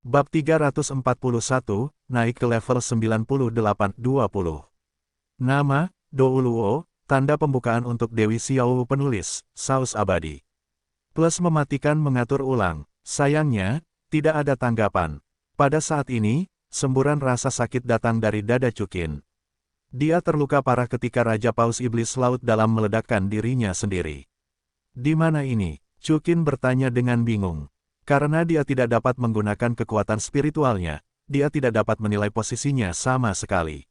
Bab 341, naik ke level 98-20. Nama, Douluo, tanda pembukaan untuk Dewi Xiao penulis, saus abadi. Plus mematikan mengatur ulang. Sayangnya, tidak ada tanggapan. Pada saat ini, semburan rasa sakit datang dari dada Chukin. Dia terluka parah ketika Raja Paus Iblis Laut Dalam meledakkan dirinya sendiri. Di mana ini? Chukin bertanya dengan bingung. Karena dia tidak dapat menggunakan kekuatan spiritualnya, dia tidak dapat menilai posisinya sama sekali.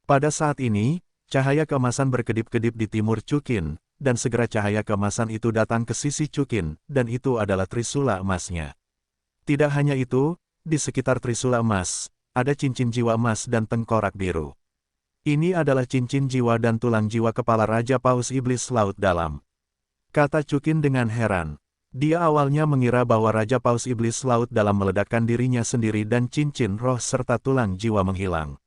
Pada saat ini, cahaya keemasan berkedip-kedip di timur Chukin, dan segera cahaya keemasan itu datang ke sisi Chukin, dan itu adalah trisula emasnya. Tidak hanya itu, di sekitar trisula emas, ada cincin jiwa emas dan tengkorak biru. Ini adalah cincin jiwa dan tulang jiwa kepala Raja Paus Iblis Laut Dalam. Kata Chukin dengan heran. Dia awalnya mengira bahwa Raja Paus Iblis Laut Dalam meledakkan dirinya sendiri dan cincin roh serta tulang jiwa menghilang.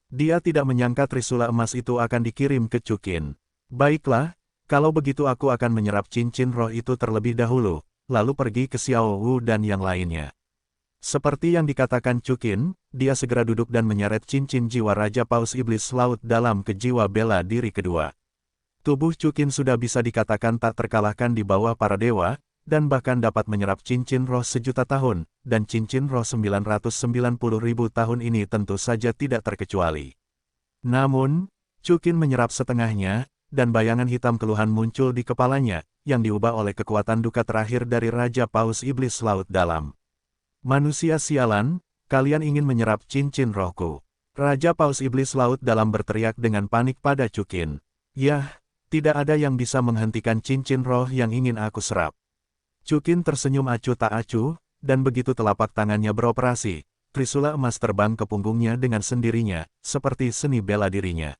Dia tidak menyangka trisula emas itu akan dikirim ke Chukin. Baiklah, kalau begitu aku akan menyerap cincin roh itu terlebih dahulu, lalu pergi ke Xiao Wu dan yang lainnya. Seperti yang dikatakan Chukin, dia segera duduk dan menyeret cincin jiwa Raja Paus Iblis Laut Dalam ke jiwa bela diri kedua. Tubuh Chukin sudah bisa dikatakan tak terkalahkan di bawah para dewa, dan bahkan dapat menyerap cincin roh sejuta tahun, dan cincin roh 990.000 tahun ini tentu saja tidak terkecuali. Namun, Chukin menyerap setengahnya, dan bayangan hitam keluhan muncul di kepalanya, yang diubah oleh kekuatan duka terakhir dari Raja Paus Iblis Laut Dalam. Manusia sialan, kalian ingin menyerap cincin rohku. Raja Paus Iblis Laut Dalam berteriak dengan panik pada Chukin. Yah, tidak ada yang bisa menghentikan cincin roh yang ingin aku serap. Chukin tersenyum acuh tak acuh, dan begitu telapak tangannya beroperasi, trisula emas terbang ke punggungnya dengan sendirinya, seperti seni bela dirinya.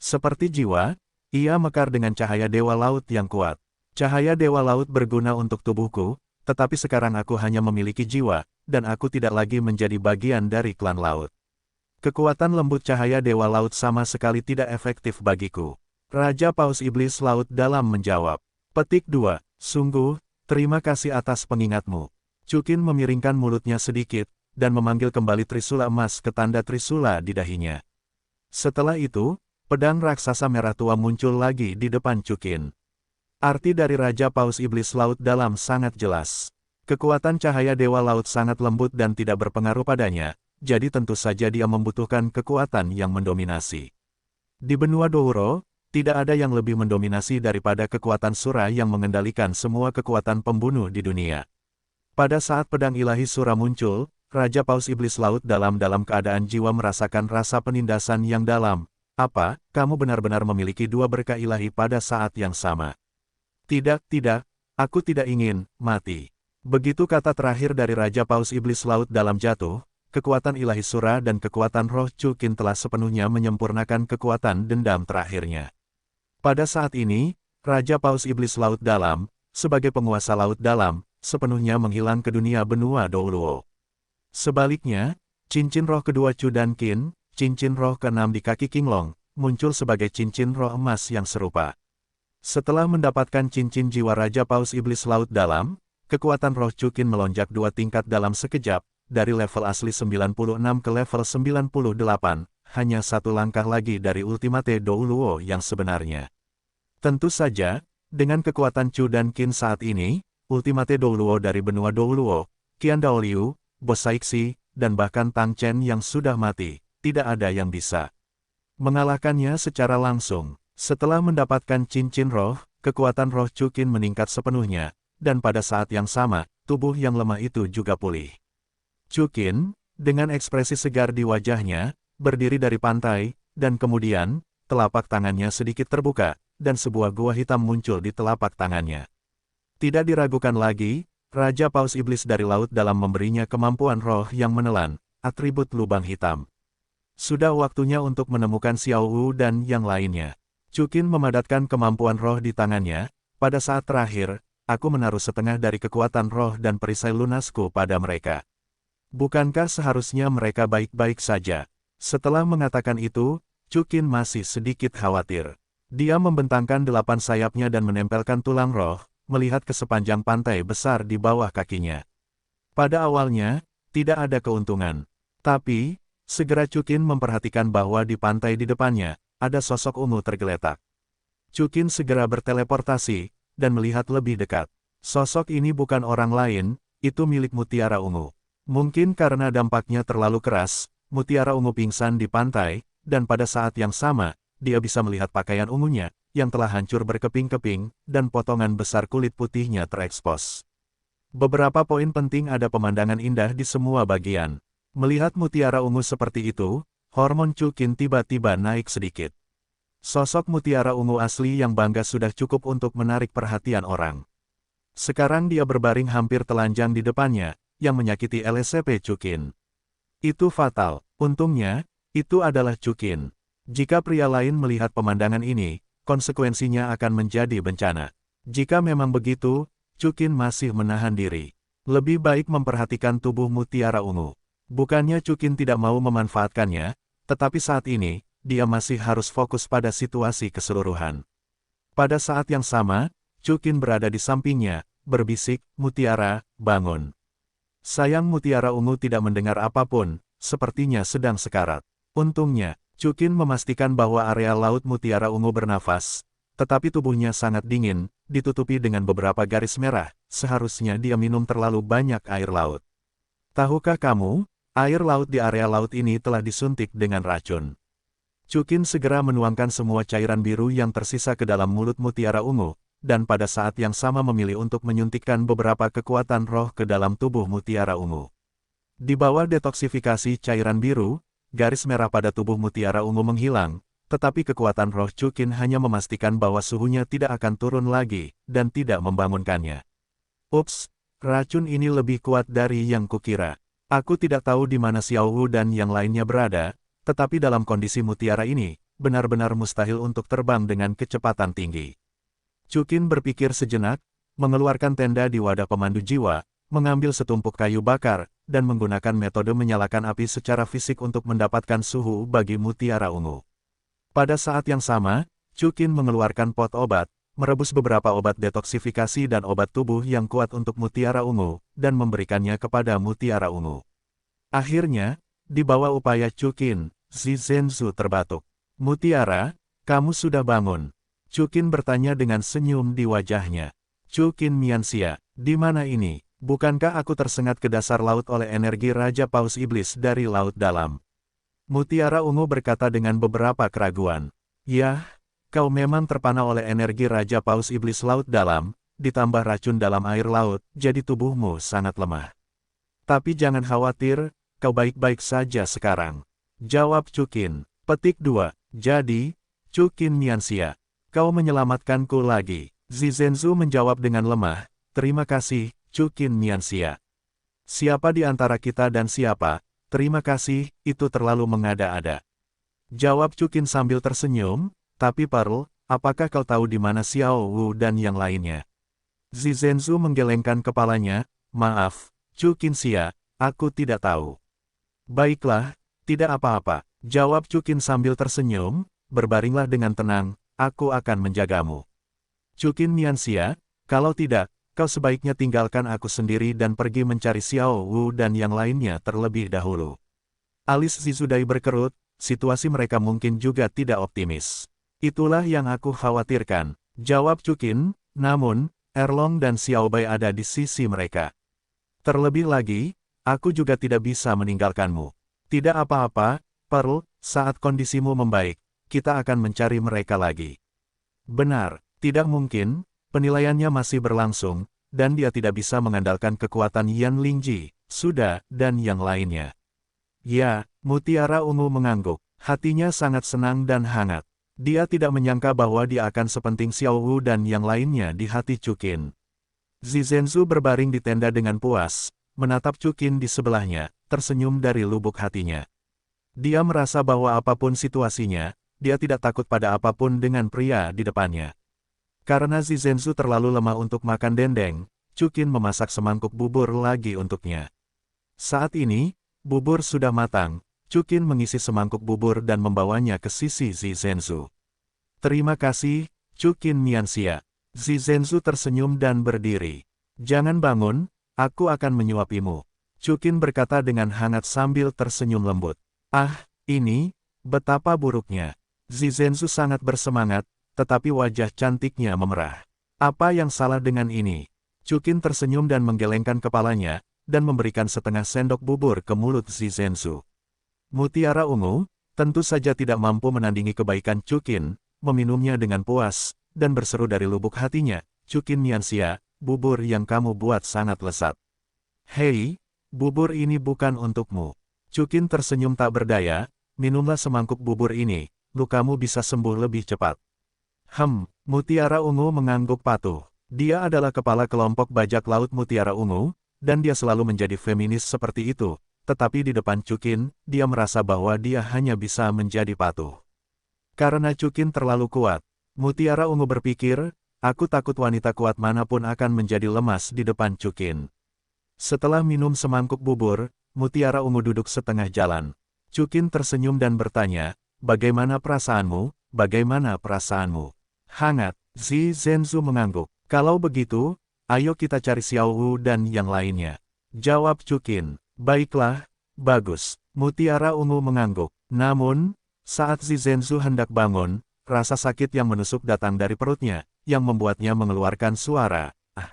Seperti jiwa, ia mekar dengan cahaya dewa laut yang kuat. Cahaya dewa laut berguna untuk tubuhku, tetapi sekarang aku hanya memiliki jiwa, dan aku tidak lagi menjadi bagian dari klan laut. Kekuatan lembut cahaya dewa laut sama sekali tidak efektif bagiku. Raja Paus Iblis Laut Dalam menjawab. Petik 2. Sungguh, terima kasih atas pengingatmu. Chukin memiringkan mulutnya sedikit, dan memanggil kembali trisula emas ke tanda trisula di dahinya. Setelah itu, pedang raksasa merah tua muncul lagi di depan Chukin. Arti dari Raja Paus Iblis Laut Dalam sangat jelas. Kekuatan cahaya dewa laut sangat lembut dan tidak berpengaruh padanya, jadi tentu saja dia membutuhkan kekuatan yang mendominasi. Di benua Douro, tidak ada yang lebih mendominasi daripada kekuatan Sura yang mengendalikan semua kekuatan pembunuh di dunia. Pada saat pedang ilahi Sura muncul, Raja Paus Iblis Laut dalam keadaan jiwa merasakan rasa penindasan yang dalam. Apa, kamu benar-benar memiliki dua berkah ilahi pada saat yang sama? Tidak, aku tidak ingin mati. Begitu kata terakhir dari Raja Paus Iblis Laut Dalam jatuh, kekuatan ilahi Sura dan kekuatan roh Chukin telah sepenuhnya menyempurnakan kekuatan dendam terakhirnya. Pada saat ini, Raja Paus Iblis Laut Dalam, sebagai penguasa Laut Dalam, sepenuhnya menghilang ke dunia benua Douluo. Sebaliknya, cincin roh kedua Chu dan Qin, cincin roh keenam di kaki Qinglong, muncul sebagai cincin roh emas yang serupa. Setelah mendapatkan cincin jiwa Raja Paus Iblis Laut Dalam, kekuatan roh Chukin melonjak 2 tingkat dalam sekejap, dari level asli 96 ke level 98, hanya satu langkah lagi dari Ultimate Douluo yang sebenarnya. Tentu saja, dengan kekuatan Chu dan Qin saat ini, Ultimate Douluo dari benua Douluo, Qian Daoliu, Bo Saixi, dan bahkan Tang Chen yang sudah mati, tidak ada yang bisa mengalahkannya secara langsung. Setelah mendapatkan cincin roh, kekuatan roh Chukin meningkat sepenuhnya, dan pada saat yang sama, tubuh yang lemah itu juga pulih. Chukin, dengan ekspresi segar di wajahnya, berdiri dari pantai, dan kemudian, telapak tangannya sedikit terbuka, dan sebuah gua hitam muncul di telapak tangannya. Tidak diragukan lagi, Raja Paus Iblis dari Laut Dalam memberinya kemampuan roh yang menelan, atribut lubang hitam. Sudah waktunya untuk menemukan Xiao Wu dan yang lainnya. Chukin memadatkan kemampuan roh di tangannya. Pada saat terakhir, aku menaruh setengah dari kekuatan roh dan perisai lunasku pada mereka. Bukankah seharusnya mereka baik-baik saja? Setelah mengatakan itu, Chukin masih sedikit khawatir. Dia membentangkan 8 sayapnya dan menempelkan tulang roh, melihat ke sepanjang pantai besar di bawah kakinya. Pada awalnya, tidak ada keuntungan. Tapi, segera Chukin memperhatikan bahwa di pantai di depannya, ada sosok ungu tergeletak. Chukin segera berteleportasi, dan melihat lebih dekat. Sosok ini bukan orang lain, itu milik Mutiara Ungu. Mungkin karena dampaknya terlalu keras, Mutiara Ungu pingsan di pantai, dan pada saat yang sama, dia bisa melihat pakaian ungunya, yang telah hancur berkeping-keping, dan potongan besar kulit putihnya terekspos. Beberapa poin penting ada pemandangan indah di semua bagian. Melihat Mutiara Ungu seperti itu, hormon Chukin tiba-tiba naik sedikit. Sosok Mutiara Ungu asli yang bangga sudah cukup untuk menarik perhatian orang. Sekarang dia berbaring hampir telanjang di depannya, yang menyakiti LSP Chukin. Itu fatal. Untungnya, itu adalah Chukin. Jika pria lain melihat pemandangan ini, konsekuensinya akan menjadi bencana. Jika memang begitu, Chukin masih menahan diri. Lebih baik memperhatikan tubuh Mutiara Ungu. Bukannya Chukin tidak mau memanfaatkannya, tetapi saat ini, dia masih harus fokus pada situasi keseluruhan. Pada saat yang sama, Chukin berada di sampingnya, berbisik, "Mutiara, bangun." Sayang Mutiara Ungu tidak mendengar apapun, sepertinya sedang sekarat. Untungnya, Chukin memastikan bahwa area laut Mutiara Ungu bernafas, tetapi tubuhnya sangat dingin, ditutupi dengan beberapa garis merah, seharusnya dia minum terlalu banyak air laut. Tahukah kamu, air laut di area laut ini telah disuntik dengan racun. Chukin segera menuangkan semua cairan biru yang tersisa ke dalam mulut Mutiara Ungu, dan pada saat yang sama memilih untuk menyuntikkan beberapa kekuatan roh ke dalam tubuh Mutiara Ungu. Di bawah detoksifikasi cairan biru, garis merah pada tubuh Mutiara Ungu menghilang, tetapi kekuatan roh Chukin hanya memastikan bahwa suhunya tidak akan turun lagi, dan tidak membangunkannya. Ups, racun ini lebih kuat dari yang kukira. Aku tidak tahu di mana Xiao Wu dan yang lainnya berada, tetapi dalam kondisi Mutiara ini, benar-benar mustahil untuk terbang dengan kecepatan tinggi. Chukin berpikir sejenak, mengeluarkan tenda di wadah pemandu jiwa, mengambil setumpuk kayu bakar, dan menggunakan metode menyalakan api secara fisik untuk mendapatkan suhu bagi Mutiara Ungu. Pada saat yang sama, Chukin mengeluarkan pot obat, merebus beberapa obat detoksifikasi dan obat tubuh yang kuat untuk Mutiara Ungu, dan memberikannya kepada Mutiara Ungu. Akhirnya, di bawah upaya Chukin, Zizenzu terbatuk. "Mutiara, kamu sudah bangun?" Chukin bertanya dengan senyum di wajahnya. "Chukin Mianxia, di mana ini? Bukankah aku tersengat ke dasar laut oleh energi Raja Paus Iblis dari laut dalam?" Mutiara Ungu berkata dengan beberapa keraguan. "Yah, kau memang terpana oleh energi Raja Paus Iblis laut dalam, ditambah racun dalam air laut, jadi tubuhmu sangat lemah. Tapi jangan khawatir, kau baik-baik saja sekarang," jawab Chukin. Petik 2. Jadi, Chukin Mianxia, kau menyelamatkanku lagi. Zizenzu menjawab dengan lemah, "Terima kasih, Chukin Mianxia. Siapa di antara kita dan siapa, terima kasih, itu terlalu mengada-ada." Jawab Chukin sambil tersenyum, "Tapi Pearl, apakah kau tahu di mana Xiao Wu dan yang lainnya?" Zizenzu menggelengkan kepalanya, "Maaf, Chukin Xia, aku tidak tahu." "Baiklah, tidak apa-apa," jawab Chukin sambil tersenyum, "berbaringlah dengan tenang, aku akan menjagamu." "Chukin Mianxia, kalau tidak, kau sebaiknya tinggalkan aku sendiri dan pergi mencari Xiao Wu dan yang lainnya terlebih dahulu." Alis Zizudai berkerut, situasi mereka mungkin juga tidak optimis. "Itulah yang aku khawatirkan," jawab Chukin, "namun, Erlong dan Xiaobai ada di sisi mereka. Terlebih lagi, aku juga tidak bisa meninggalkanmu." "Tidak apa-apa, Pearl, saat kondisimu membaik, kita akan mencari mereka lagi." "Benar, tidak mungkin, penilaiannya masih berlangsung, dan dia tidak bisa mengandalkan kekuatan Yan Lingji, Suda, dan yang lainnya." "Ya," Mutiara Ungu mengangguk, hatinya sangat senang dan hangat. Dia tidak menyangka bahwa dia akan sepenting Xiao Wu dan yang lainnya di hati Chukin. Zizenzu berbaring di tenda dengan puas, menatap Chukin di sebelahnya, tersenyum dari lubuk hatinya. Dia merasa bahwa apapun situasinya, dia tidak takut pada apapun dengan pria di depannya. Karena Zizenzu terlalu lemah untuk makan dendeng, Chukin memasak semangkuk bubur lagi untuknya. Saat ini, bubur sudah matang, Chukin mengisi semangkuk bubur dan membawanya ke sisi Zizenzu. "Terima kasih, Chukin Mianxia." Zizenzu tersenyum dan berdiri. "Jangan bangun, aku akan menyuapimu." Chukin berkata dengan hangat sambil tersenyum lembut. Ah, ini, betapa buruknya. Zizenzu sangat bersemangat, tetapi wajah cantiknya memerah. Apa yang salah dengan ini? Chukin tersenyum dan menggelengkan kepalanya, dan memberikan setengah sendok bubur ke mulut Zizenzu. Mutiara Ungu, tentu saja tidak mampu menandingi kebaikan Chukin, meminumnya dengan puas, dan berseru dari lubuk hatinya, Chukin Mianxia, bubur yang kamu buat sangat lezat. Hei, bubur ini bukan untukmu. Chukin tersenyum tak berdaya, minumlah semangkuk bubur ini, lukamu bisa sembuh lebih cepat. Mutiara Ungu mengangguk patuh. Dia adalah kepala kelompok bajak laut Mutiara Ungu, dan dia selalu menjadi feminis seperti itu, tetapi di depan Chukin, dia merasa bahwa dia hanya bisa menjadi patuh. Karena Chukin terlalu kuat, Mutiara Ungu berpikir, aku takut wanita kuat manapun akan menjadi lemas di depan Chukin. Setelah minum semangkuk bubur, Mutiara Ungu duduk setengah jalan. Chukin tersenyum dan bertanya, bagaimana perasaanmu, bagaimana perasaanmu? Hangat, Zizenzu mengangguk. Kalau begitu, ayo kita cari Xiao Wu dan yang lainnya. Jawab Chukin. Baiklah, bagus. Mutiara Ungu mengangguk. Namun, saat Zizenzu hendak bangun, rasa sakit yang menusuk datang dari perutnya, yang membuatnya mengeluarkan suara. Ah.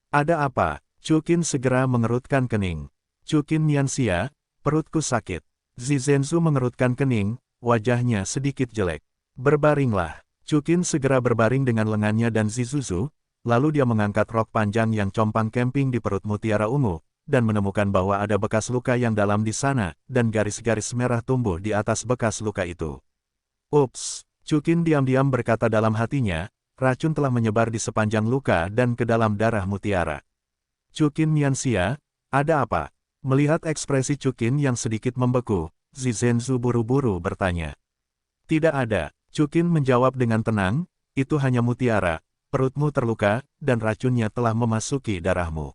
Ada apa? Chukin segera mengerutkan kening. Chukin Mianxia, perutku sakit. Zizenzu mengerutkan kening, wajahnya sedikit jelek. Berbaringlah. Chukin segera berbaring dengan lengannya dan Zizuzu, lalu dia mengangkat rok panjang yang compang camping di perut Mutiara Ungu, dan menemukan bahwa ada bekas luka yang dalam di sana, dan garis-garis merah tumbuh di atas bekas luka itu. Ups, Chukin diam-diam berkata dalam hatinya, racun telah menyebar di sepanjang luka dan ke dalam darah Mutiara. Chukin Mianxia, ada apa? Melihat ekspresi Chukin yang sedikit membeku, Zizenzu buru-buru bertanya. Tidak ada, Chukin menjawab dengan tenang, itu hanya Mutiara, perutmu terluka, dan racunnya telah memasuki darahmu.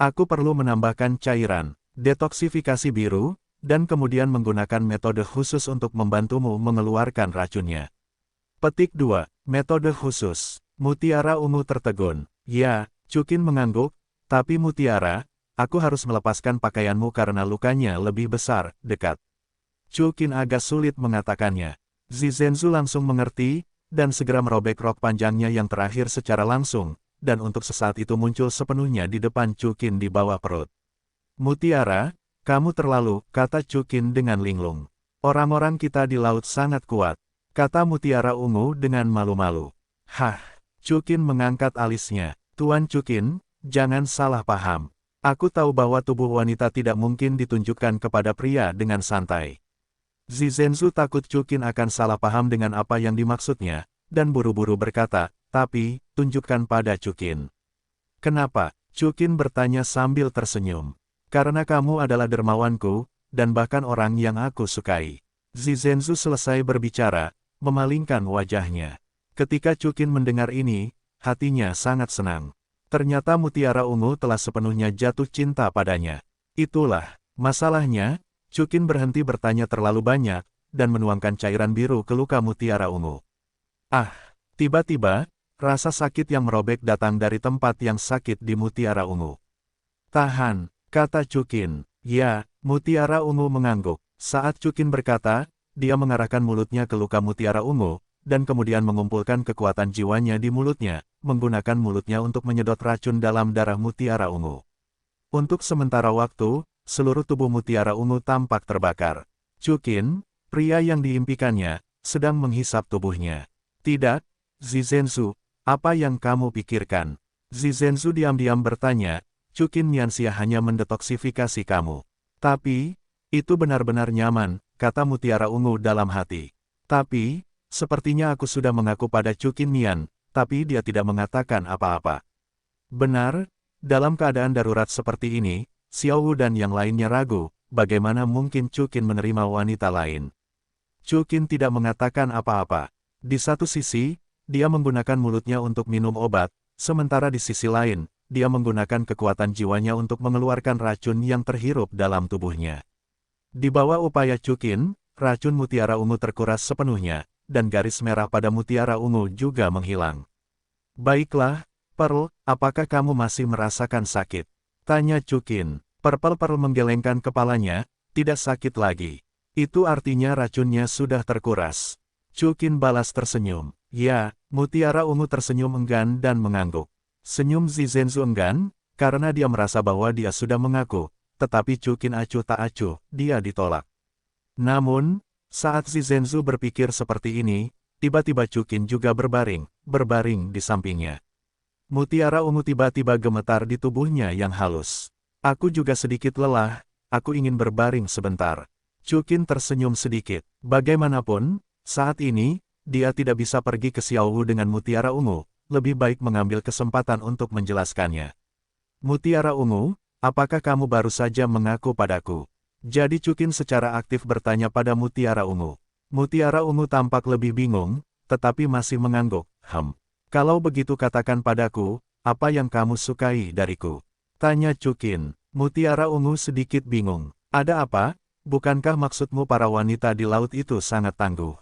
Aku perlu menambahkan cairan, detoksifikasi biru, dan kemudian menggunakan metode khusus untuk membantumu mengeluarkan racunnya. Petik 2. Metode khusus. Mutiara Ungu tertegun. Ya, Chukin mengangguk, tapi Mutiara, aku harus melepaskan pakaianmu karena lukanya lebih besar, dekat. Chukin agak sulit mengatakannya. Zizenzu langsung mengerti, dan segera merobek rok panjangnya yang terakhir secara langsung, dan untuk sesaat itu muncul sepenuhnya di depan Chukin di bawah perut. Mutiara, kamu terlalu, kata Chukin dengan linglung. Orang-orang kita di laut sangat kuat, kata Mutiara Ungu dengan malu-malu. Hah, Chukin mengangkat alisnya. Tuan Chukin, jangan salah paham. Aku tahu bahwa tubuh wanita tidak mungkin ditunjukkan kepada pria dengan santai. Zizenzu takut Chukin akan salah paham dengan apa yang dimaksudnya, dan buru-buru berkata, tapi, tunjukkan pada Chukin. Kenapa? Chukin bertanya sambil tersenyum. Karena kamu adalah dermawanku, dan bahkan orang yang aku sukai. Zizenzu selesai berbicara, memalingkan wajahnya. Ketika Chukin mendengar ini, hatinya sangat senang. Ternyata Mutiara Ungu telah sepenuhnya jatuh cinta padanya. Itulah, masalahnya, Chukin berhenti bertanya terlalu banyak, dan menuangkan cairan biru ke luka Mutiara Ungu. Ah, tiba-tiba, rasa sakit yang merobek datang dari tempat yang sakit di Mutiara Ungu. Tahan, kata Chukin. Ya, Mutiara Ungu mengangguk. Saat Chukin berkata, dia mengarahkan mulutnya ke luka Mutiara Ungu, dan kemudian mengumpulkan kekuatan jiwanya di mulutnya, menggunakan mulutnya untuk menyedot racun dalam darah Mutiara Ungu. Untuk sementara waktu, seluruh tubuh Mutiara Ungu tampak terbakar. Chukin, pria yang diimpikannya, sedang menghisap tubuhnya. Tidak, Zizenzu, apa yang kamu pikirkan? Zizenzu diam-diam bertanya, Chukin Mianxia hanya mendetoksifikasi kamu. Tapi, itu benar-benar nyaman, kata Mutiara Ungu dalam hati. Tapi, sepertinya aku sudah mengaku pada Chukin Mian, tapi dia tidak mengatakan apa-apa. Benar, dalam keadaan darurat seperti ini, Xiao Wu dan yang lainnya ragu, bagaimana mungkin Chukin menerima wanita lain. Chukin tidak mengatakan apa-apa. Di satu sisi, dia menggunakan mulutnya untuk minum obat, sementara di sisi lain, dia menggunakan kekuatan jiwanya untuk mengeluarkan racun yang terhirup dalam tubuhnya. Di bawah upaya Chukin, racun Mutiara Ungu terkuras sepenuhnya, dan garis merah pada Mutiara Ungu juga menghilang. Baiklah, Pearl, apakah kamu masih merasakan sakit? Tanya Chukin. Purple Pearl menggelengkan kepalanya, tidak sakit lagi. Itu artinya racunnya sudah terkuras. Chukin balas tersenyum. Ya, Mutiara Ungu tersenyum enggan dan mengangguk. Senyum Zizenzu enggan, karena dia merasa bahwa dia sudah mengaku, tetapi Chukin acuh tak acuh, dia ditolak. Namun, saat Zizenzu berpikir seperti ini, tiba-tiba Chukin juga berbaring di sampingnya. Mutiara Ungu tiba-tiba gemetar di tubuhnya yang halus. Aku juga sedikit lelah, aku ingin berbaring sebentar. Chukin tersenyum sedikit. Bagaimanapun, saat ini, dia tidak bisa pergi ke Xiaowu dengan Mutiara Ungu, lebih baik mengambil kesempatan untuk menjelaskannya. Mutiara Ungu, apakah kamu baru saja mengaku padaku? Jadi Chukin secara aktif bertanya pada Mutiara Ungu. Mutiara Ungu tampak lebih bingung, tetapi masih mengangguk. Kalau begitu katakan padaku, apa yang kamu sukai dariku? Tanya Chukin. Mutiara Ungu sedikit bingung. Ada apa? Bukankah maksudmu para wanita di laut itu sangat tangguh?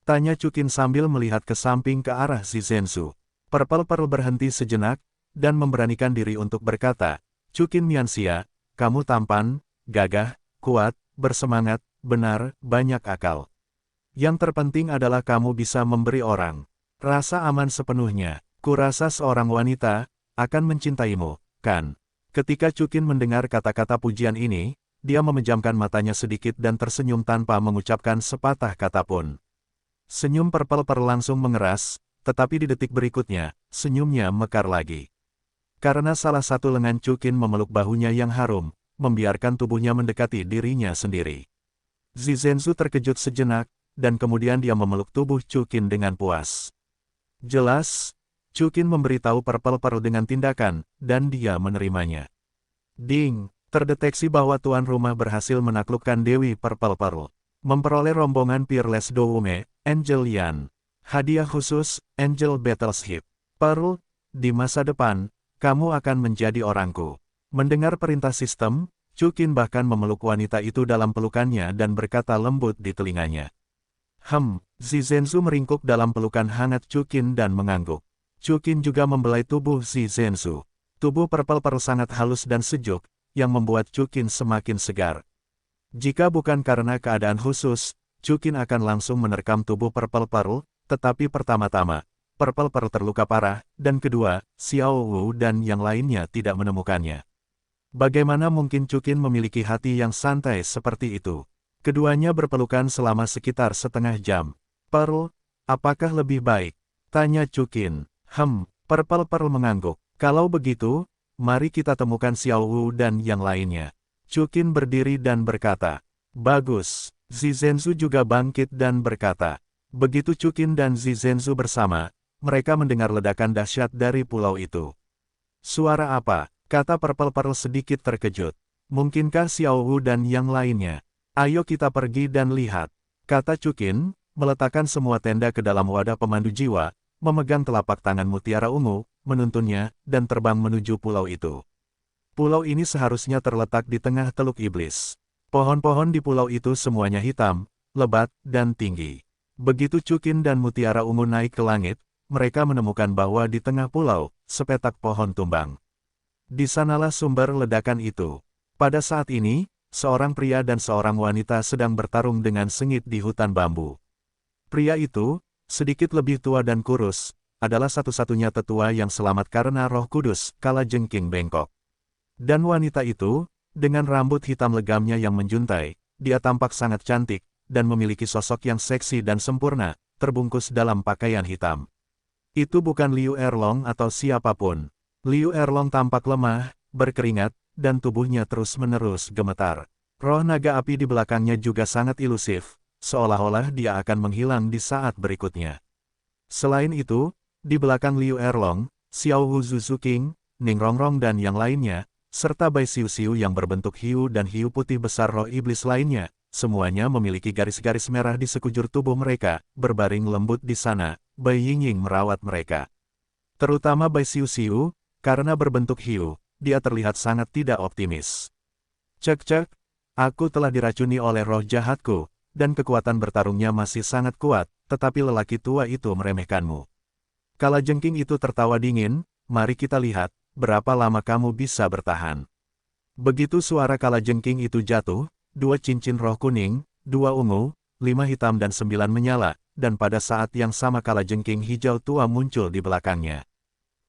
Tanya Chukin sambil melihat ke samping ke arah Zizenzu. Purple Pearl berhenti sejenak, dan memberanikan diri untuk berkata, Chukin Mianxia, kamu tampan, gagah, kuat, bersemangat, benar, banyak akal. Yang terpenting adalah kamu bisa memberi orang rasa aman sepenuhnya. Kurasa seorang wanita akan mencintaimu, kan? Ketika Chukin mendengar kata-kata pujian ini, dia memejamkan matanya sedikit dan tersenyum tanpa mengucapkan sepatah kata pun. Senyum Purple Pearl langsung mengeras, tetapi di detik berikutnya, senyumnya mekar lagi. Karena salah satu lengan Chukin memeluk bahunya yang harum, membiarkan tubuhnya mendekati dirinya sendiri. Zizenzu terkejut sejenak, dan kemudian dia memeluk tubuh Chukin dengan puas. Jelas, Chukin memberitahu Purple Pearl dengan tindakan, dan dia menerimanya. Ding, terdeteksi bahwa tuan rumah berhasil menaklukkan Dewi Purple Pearl. Memperoleh rombongan Peerless Doume, Angel Yan. Hadiah khusus, Angel Battleship. Pearl, di masa depan, kamu akan menjadi orangku. Mendengar perintah sistem, Chukin bahkan memeluk wanita itu dalam pelukannya dan berkata lembut di telinganya. Zizenzu meringkuk dalam pelukan hangat Chukin dan mengangguk. Chukin juga membelai tubuh Zizenzu. Tubuh Purple Pearl sangat halus dan sejuk, yang membuat Chukin semakin segar. Jika bukan karena keadaan khusus, Chukin akan langsung menerkam tubuh Purple Pearl, tetapi pertama-tama, Purple Pearl terluka parah, dan kedua, Xiao Wu dan yang lainnya tidak menemukannya. Bagaimana mungkin Chukin memiliki hati yang santai seperti itu? Keduanya berpelukan selama sekitar setengah jam. Pearl, apakah lebih baik? Tanya Chukin. Purple Pearl mengangguk. Kalau begitu, mari kita temukan Xiao Wu dan yang lainnya. Chukin berdiri dan berkata. Bagus. Zizenzu juga bangkit dan berkata. Begitu Chukin dan Zizenzu bersama, mereka mendengar ledakan dahsyat dari pulau itu. Suara apa? Kata Purple Pearl sedikit terkejut. Mungkinkah Xiao Wu dan yang lainnya? Ayo kita pergi dan lihat. Kata Chukin, meletakkan semua tenda ke dalam wadah pemandu jiwa, memegang telapak tangan Mutiara Ungu, menuntunnya, dan terbang menuju pulau itu. Pulau ini seharusnya terletak di tengah Teluk Iblis. Pohon-pohon di pulau itu semuanya hitam, lebat, dan tinggi. Begitu Chukin dan Mutiara Ungu naik ke langit, mereka menemukan bahwa di tengah pulau, sepetak pohon tumbang. Di sanalah sumber ledakan itu. Pada saat ini, seorang pria dan seorang wanita sedang bertarung dengan sengit di hutan bambu. Pria itu, sedikit lebih tua dan kurus, adalah satu-satunya tetua yang selamat karena Roh Kudus kala jengking bengkok. Dan wanita itu, dengan rambut hitam legamnya yang menjuntai, dia tampak sangat cantik, dan memiliki sosok yang seksi dan sempurna, terbungkus dalam pakaian hitam. Itu bukan Liu Erlong atau siapapun. Liu Erlong tampak lemah, berkeringat, dan tubuhnya terus-menerus gemetar. Roh naga api di belakangnya juga sangat ilusif, seolah-olah dia akan menghilang di saat berikutnya. Selain itu, di belakang Liu Erlong, Xiao Wu Zuzuking, Ning Rongrong dan yang lainnya, serta Bai Xiu-Xiu yang berbentuk hiu dan hiu putih besar roh iblis lainnya, semuanya memiliki garis-garis merah di sekujur tubuh mereka, berbaring lembut di sana. Bai Yingying merawat mereka. Terutama Bai Xiu-Xiu, karena berbentuk hiu, dia terlihat sangat tidak optimis. Cek-cek, aku telah diracuni oleh roh jahatku, dan kekuatan bertarungnya masih sangat kuat, tetapi lelaki tua itu meremehkanmu. Kalajengking itu tertawa dingin, mari kita lihat, berapa lama kamu bisa bertahan. Begitu suara kalajengking itu jatuh, 2 cincin roh kuning, 2 ungu, 5 hitam dan 9 menyala, dan pada saat yang sama kalajengking hijau tua muncul di belakangnya.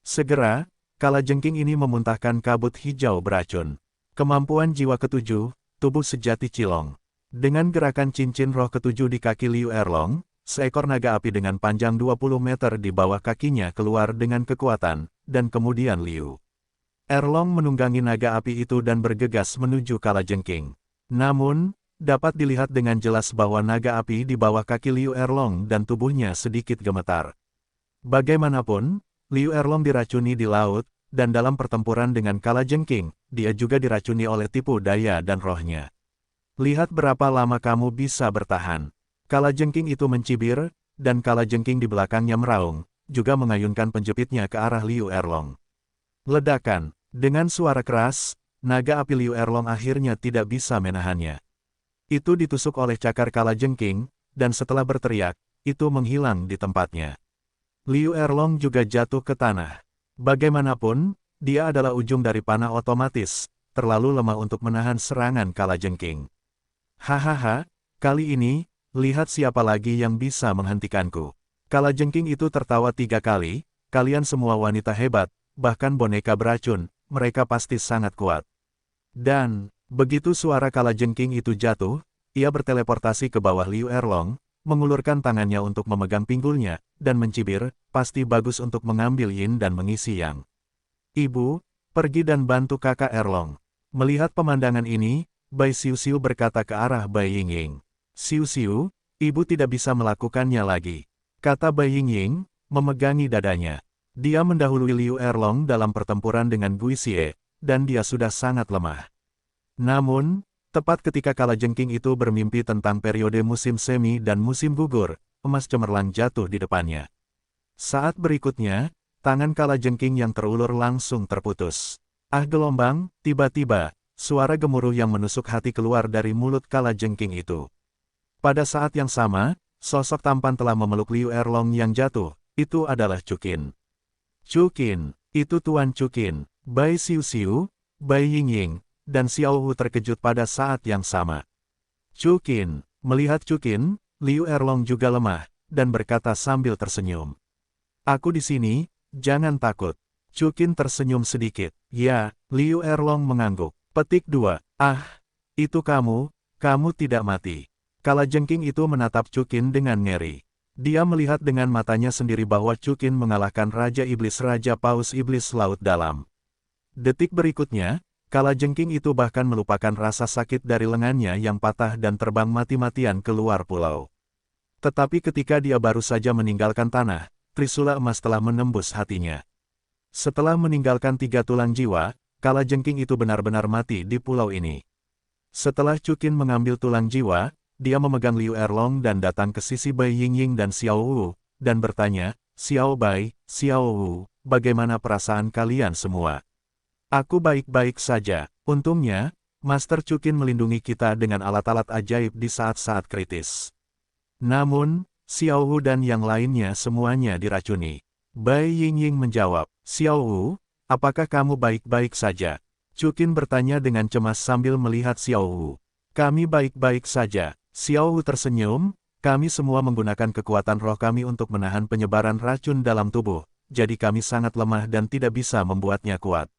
Segera, kalajengking ini memuntahkan kabut hijau beracun. Kemampuan jiwa ketujuh, tubuh sejati Cilong. Dengan gerakan cincin roh ketujuh di kaki Liu Erlong, seekor naga api dengan panjang 20 meter di bawah kakinya keluar dengan kekuatan, dan kemudian Liu Erlong menunggangi naga api itu dan bergegas menuju kalajengking. Namun, dapat dilihat dengan jelas bahwa naga api di bawah kaki Liu Erlong dan tubuhnya sedikit gemetar. Bagaimanapun, Liu Erlong diracuni di laut, dan dalam pertempuran dengan kalajengking, dia juga diracuni oleh tipu daya dan rohnya. Lihat berapa lama kamu bisa bertahan. Kalajengking itu mencibir, dan kalajengking di belakangnya meraung, juga mengayunkan penjepitnya ke arah Liu Erlong. Ledakan. Dengan suara keras, naga api Liu Erlong akhirnya tidak bisa menahannya. Itu ditusuk oleh cakar kalajengking, dan setelah berteriak, itu menghilang di tempatnya. Liu Erlong juga jatuh ke tanah. Bagaimanapun, dia adalah ujung dari panah otomatis, terlalu lemah untuk menahan serangan kalajengking. Hahaha, kali ini, lihat siapa lagi yang bisa menghentikanku. Kalajengking itu tertawa 3 kali, kalian semua wanita hebat, bahkan boneka beracun, mereka pasti sangat kuat. Dan, begitu suara kalajengking itu jatuh, ia berteleportasi ke bawah Liu Erlong, mengulurkan tangannya untuk memegang pinggulnya, dan mencibir, pasti bagus untuk mengambil yin dan mengisi yang. Ibu, pergi dan bantu kakak Erlong. Melihat pemandangan ini, Bai Xiu berkata ke arah Bai Yingying. Xiu, ibu tidak bisa melakukannya lagi. Kata Bai Yingying, memegangi dadanya. Dia mendahului Liu Erlong dalam pertempuran dengan Gui Xie, dan dia sudah sangat lemah. Namun, tepat ketika kalajengking itu bermimpi tentang periode musim semi dan musim gugur, emas cemerlang jatuh di depannya. Saat berikutnya, tangan kalajengking yang terulur langsung terputus. Ah gelombang, tiba-tiba, suara gemuruh yang menusuk hati keluar dari mulut kalajengking itu. Pada saat yang sama, sosok tampan telah memeluk Liu Erlong yang jatuh, itu adalah Cukin. Cukin, itu Tuan Cukin. Bai Xiu, Bai Yingying, dan Xiao Hu terkejut pada saat yang sama. Cukin, melihat Cukin, Liu Erlong juga lemah, dan berkata sambil tersenyum. Aku di sini, jangan takut. Cukin tersenyum sedikit. Ya, Liu Erlong mengangguk. Petik 2. Ah, itu kamu tidak mati. Kalajengking itu menatap Cukin dengan ngeri. Dia melihat dengan matanya sendiri bahwa Cukin mengalahkan Raja Iblis Raja Paus Iblis Laut Dalam. Detik berikutnya, kalajengking itu bahkan melupakan rasa sakit dari lengannya yang patah dan terbang mati-matian keluar pulau. Tetapi ketika dia baru saja meninggalkan tanah, trisula emas telah menembus hatinya. Setelah meninggalkan 3 tulang jiwa, kalajengking itu benar-benar mati di pulau ini. Setelah Cukin mengambil tulang jiwa, dia memegang Liu Erlong dan datang ke sisi Bai Yingying dan Xiao Wu, dan bertanya, Xiao Bai, Xiao Wu, bagaimana perasaan kalian semua? Aku baik-baik saja. Untungnya, Master Cukin melindungi kita dengan alat-alat ajaib di saat-saat kritis. Namun, Xiao Wu dan yang lainnya semuanya diracuni. Bai Yingying menjawab, Xiao Wu, apakah kamu baik-baik saja? Cukin bertanya dengan cemas sambil melihat Xiao Wu. Kami baik-baik saja. Xiao Wu tersenyum, kami semua menggunakan kekuatan roh kami untuk menahan penyebaran racun dalam tubuh, jadi kami sangat lemah dan tidak bisa membuatnya kuat.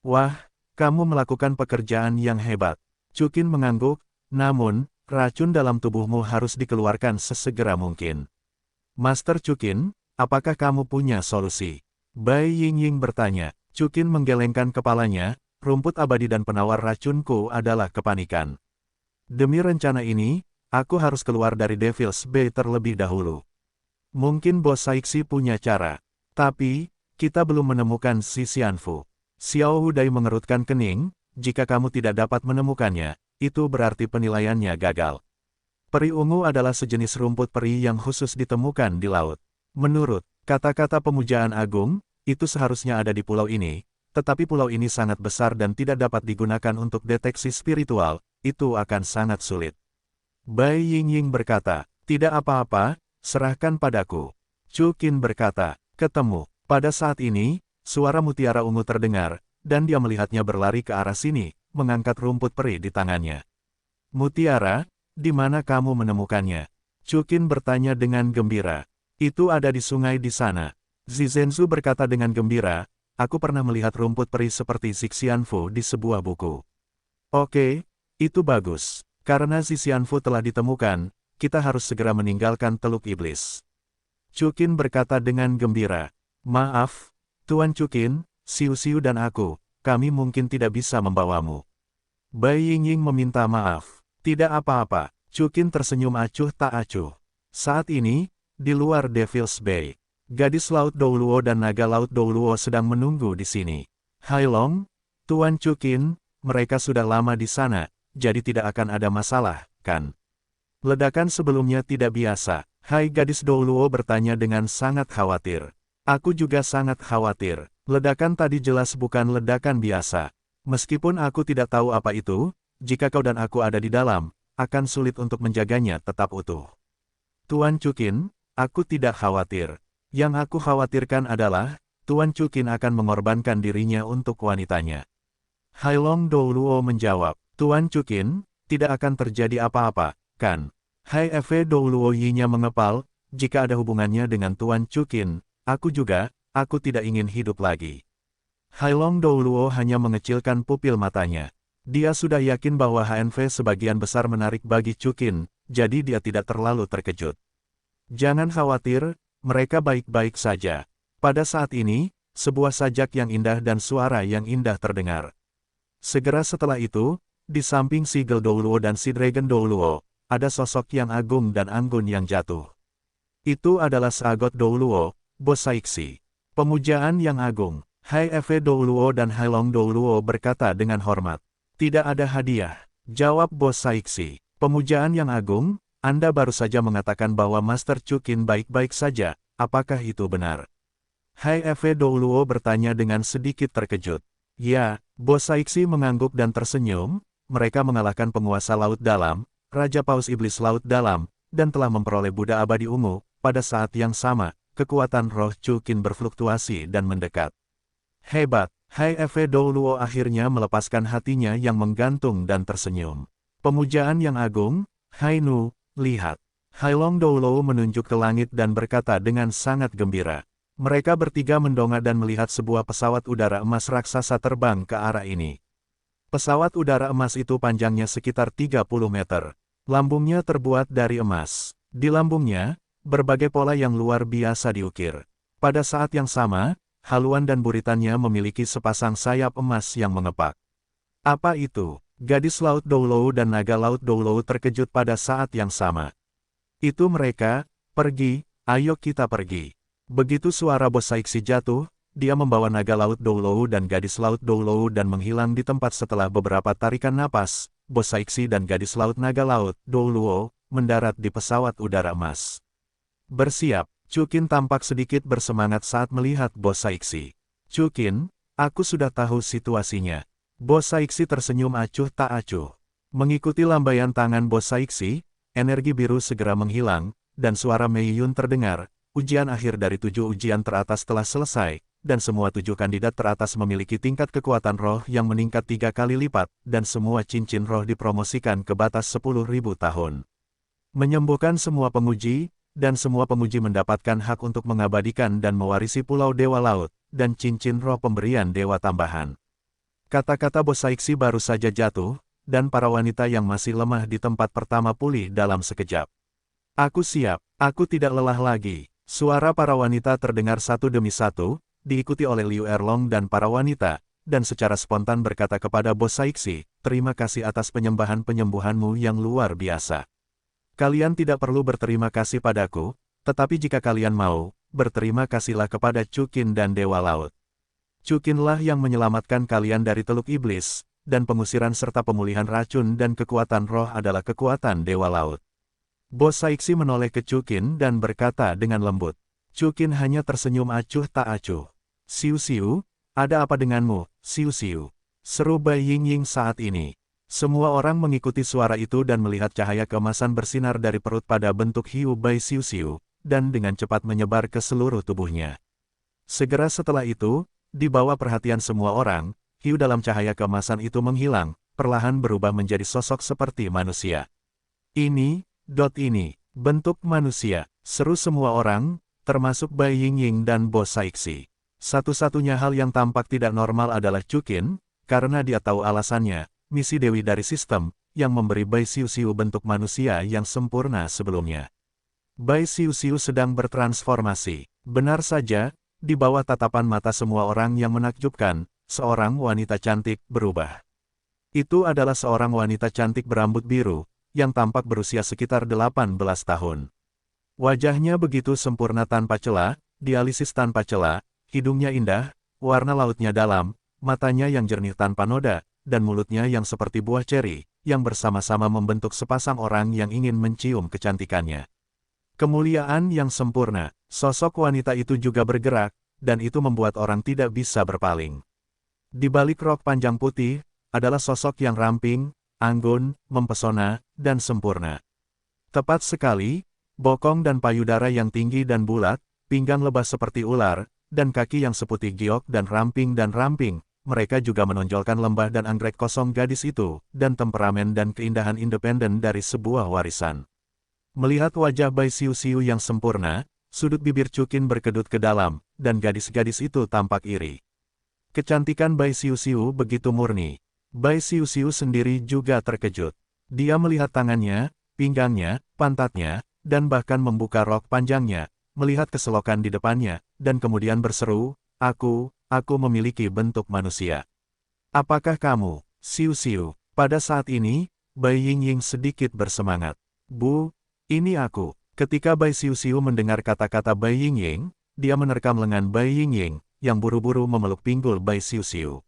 Wah, kamu melakukan pekerjaan yang hebat. Cukin mengangguk, namun, racun dalam tubuhmu harus dikeluarkan sesegera mungkin. Master Cukin, apakah kamu punya solusi? Bai Yingying bertanya. Cukin menggelengkan kepalanya, rumput abadi dan penawar racunku adalah kepanikan. Demi rencana ini, aku harus keluar dari Devil's Bay terlebih dahulu. Mungkin Bos Saixi punya cara. Tapi, kita belum menemukan si Xianfu. Xiao Hudai mengerutkan kening, jika kamu tidak dapat menemukannya, itu berarti penilaiannya gagal. Peri ungu adalah sejenis rumput peri yang khusus ditemukan di laut. Menurut kata-kata pemujaan agung, itu seharusnya ada di pulau ini, tetapi pulau ini sangat besar dan tidak dapat digunakan untuk deteksi spiritual, itu akan sangat sulit. Bai Yingying berkata, tidak apa-apa, serahkan padaku. Cukin berkata, ketemu. Pada saat ini, suara mutiara ungu terdengar, dan dia melihatnya berlari ke arah sini, mengangkat rumput peri di tangannya. Mutiara, di mana kamu menemukannya? Chukin bertanya dengan gembira. Itu ada di sungai di sana. Zizhenzu berkata dengan gembira, aku pernah melihat rumput peri seperti Zixianfu di sebuah buku. Oke, itu bagus. Karena Zixianfu telah ditemukan, kita harus segera meninggalkan Teluk Iblis. Chukin berkata dengan gembira. Maaf, Tuan Chukin, Xiu dan aku, kami mungkin tidak bisa membawamu. Bai Yingying meminta maaf. Tidak apa-apa, Chukin tersenyum acuh tak acuh. Saat ini, di luar Devil's Bay, gadis Laut Douluo dan naga Laut Douluo sedang menunggu di sini. Hai Long, Tuan Chukin, mereka sudah lama di sana, jadi tidak akan ada masalah, kan? Ledakan sebelumnya tidak biasa. Hai gadis Douluo bertanya dengan sangat khawatir. Aku juga sangat khawatir. Ledakan tadi jelas bukan ledakan biasa. Meskipun aku tidak tahu apa itu, jika kau dan aku ada di dalam, akan sulit untuk menjaganya tetap utuh. Tuan Chukin, aku tidak khawatir. Yang aku khawatirkan adalah, Tuan Chukin akan mengorbankan dirinya untuk wanitanya. Hai Long Douluo menjawab, Tuan Chukin, tidak akan terjadi apa-apa, kan? Hai Eve Douluo Yi-nya mengepal, jika ada hubungannya dengan Tuan Chukin, aku juga, aku tidak ingin hidup lagi. Hai Long Douluo hanya mengecilkan pupil matanya. Dia sudah yakin bahwa HNV sebagian besar menarik bagi Chukin, jadi dia tidak terlalu terkejut. Jangan khawatir, mereka baik-baik saja. Pada saat ini, sebuah sajak yang indah dan suara yang indah terdengar. Segera setelah itu, di samping Sigel Douluo dan si Dragon Douluo, ada sosok yang agung dan anggun yang jatuh. Itu adalah Sagot Douluo, Bos Saiksi. Pemujaan yang agung. Hai Eve Douluo dan Hai Long Douluo berkata dengan hormat. Tidak ada hadiah, jawab Bos Saiksi. Pemujaan yang agung, Anda baru saja mengatakan bahwa Master Chukin baik-baik saja, apakah itu benar? Hai Eve Douluo bertanya dengan sedikit terkejut. Ya, Bos Saiksi mengangguk dan tersenyum, mereka mengalahkan penguasa Laut Dalam, Raja Paus Iblis Laut Dalam, dan telah memperoleh Buddha Abadi Ungu. Pada saat yang sama, kekuatan roh Chukin berfluktuasi dan mendekat. Hebat, Hai Eve Douluo akhirnya melepaskan hatinya yang menggantung dan tersenyum. Pemujaan yang agung, Hai Nu, lihat. Hai Long Douluo menunjuk ke langit dan berkata dengan sangat gembira. Mereka bertiga mendongak dan melihat sebuah pesawat udara emas raksasa terbang ke arah ini. Pesawat udara emas itu panjangnya sekitar 30 meter. Lambungnya terbuat dari emas. Di lambungnya, berbagai pola yang luar biasa diukir. Pada saat yang sama, haluan dan buritannya memiliki sepasang sayap emas yang mengepak. Apa itu? Gadis Laut Douluo dan naga Laut Douluo terkejut pada saat yang sama. Itu mereka, pergi, ayo kita pergi. Begitu suara Bos Saiksi jatuh, dia membawa naga Laut Douluo dan gadis Laut Douluo dan menghilang di tempat setelah beberapa tarikan napas. Bos Saiksi dan gadis Laut naga Laut Douluo mendarat di pesawat udara emas. Bersiap, Chukin tampak sedikit bersemangat saat melihat Bos Saiksi. Chukin, aku sudah tahu situasinya. Bos Saiksi tersenyum acuh tak acuh. Mengikuti lambaian tangan Bos Saiksi, energi biru segera menghilang, dan suara Mei Yun terdengar. Ujian akhir dari 7 ujian teratas telah selesai, dan semua 7 kandidat teratas memiliki tingkat kekuatan roh yang meningkat 3 kali lipat, dan semua cincin roh dipromosikan ke batas 10.000 tahun. Menyembuhkan semua penguji, dan semua penguji mendapatkan hak untuk mengabadikan dan mewarisi Pulau Dewa Laut, dan cincin roh pemberian dewa tambahan. Kata-kata Bos Saiksi baru saja jatuh, dan para wanita yang masih lemah di tempat pertama pulih dalam sekejap. Aku siap, aku tidak lelah lagi. Suara para wanita terdengar satu demi satu, diikuti oleh Liu Erlong dan para wanita, dan secara spontan berkata kepada Bos Saiksi, terima kasih atas penyembahan-penyembuhanmu yang luar biasa. Kalian tidak perlu berterima kasih padaku, tetapi jika kalian mau, berterima kasihlah kepada Chukin dan Dewa Laut. Chukinlah yang menyelamatkan kalian dari Teluk Iblis, dan pengusiran serta pemulihan racun dan kekuatan roh adalah kekuatan Dewa Laut. Bos Saiksi menoleh ke Chukin dan berkata dengan lembut. Chukin hanya tersenyum acuh tak acuh. Xiu, ada apa denganmu, Xiu? Seru Bai Yingying saat ini. Semua orang mengikuti suara itu dan melihat cahaya keemasan bersinar dari perut pada bentuk hiu Bai Xiu, dan dengan cepat menyebar ke seluruh tubuhnya. Segera setelah itu, di bawah perhatian semua orang, hiu dalam cahaya keemasan itu menghilang, perlahan berubah menjadi sosok seperti manusia. Ini, bentuk manusia, seru semua orang, termasuk Bai Yingying dan Bo Saixi. Satu-satunya hal yang tampak tidak normal adalah Chukin, karena dia tahu alasannya, misi Dewi dari sistem, yang memberi Bai Xiuxiu bentuk manusia yang sempurna sebelumnya. Bai Xiuxiu sedang bertransformasi. Benar saja, di bawah tatapan mata semua orang yang menakjubkan, seorang wanita cantik berubah. Itu adalah seorang wanita cantik berambut biru, yang tampak berusia sekitar 18 tahun. Wajahnya begitu sempurna tanpa celah, dialisis tanpa celah, hidungnya indah, warna lautnya dalam, matanya yang jernih tanpa noda, dan mulutnya yang seperti buah ceri, yang bersama-sama membentuk sepasang orang yang ingin mencium kecantikannya. Kemuliaan yang sempurna, sosok wanita itu juga bergerak, dan itu membuat orang tidak bisa berpaling. Di balik rok panjang putih, adalah sosok yang ramping, anggun, mempesona, dan sempurna. Tepat sekali, bokong dan payudara yang tinggi dan bulat, pinggang lebar seperti ular, dan kaki yang seputih giok dan ramping, mereka juga menonjolkan lembah dan anggrek kosong gadis itu, dan temperamen dan keindahan independen dari sebuah warisan. Melihat wajah Bai Xiuxiu yang sempurna, sudut bibir Chukin berkedut ke dalam, dan gadis-gadis itu tampak iri. Kecantikan Bai Xiuxiu begitu murni. Bai Xiuxiu sendiri juga terkejut. Dia melihat tangannya, pinggangnya, pantatnya, dan bahkan membuka rok panjangnya, melihat keselokan di depannya, dan kemudian berseru, aku memiliki bentuk manusia. Apakah kamu, Xiuxiu? Pada saat ini, Bai Yingying sedikit bersemangat. Bu, ini aku. Ketika Bai Xiuxiu mendengar kata-kata Bai Yingying, dia menerkam lengan Bai Yingying, yang buru-buru memeluk pinggul Bai Xiuxiu.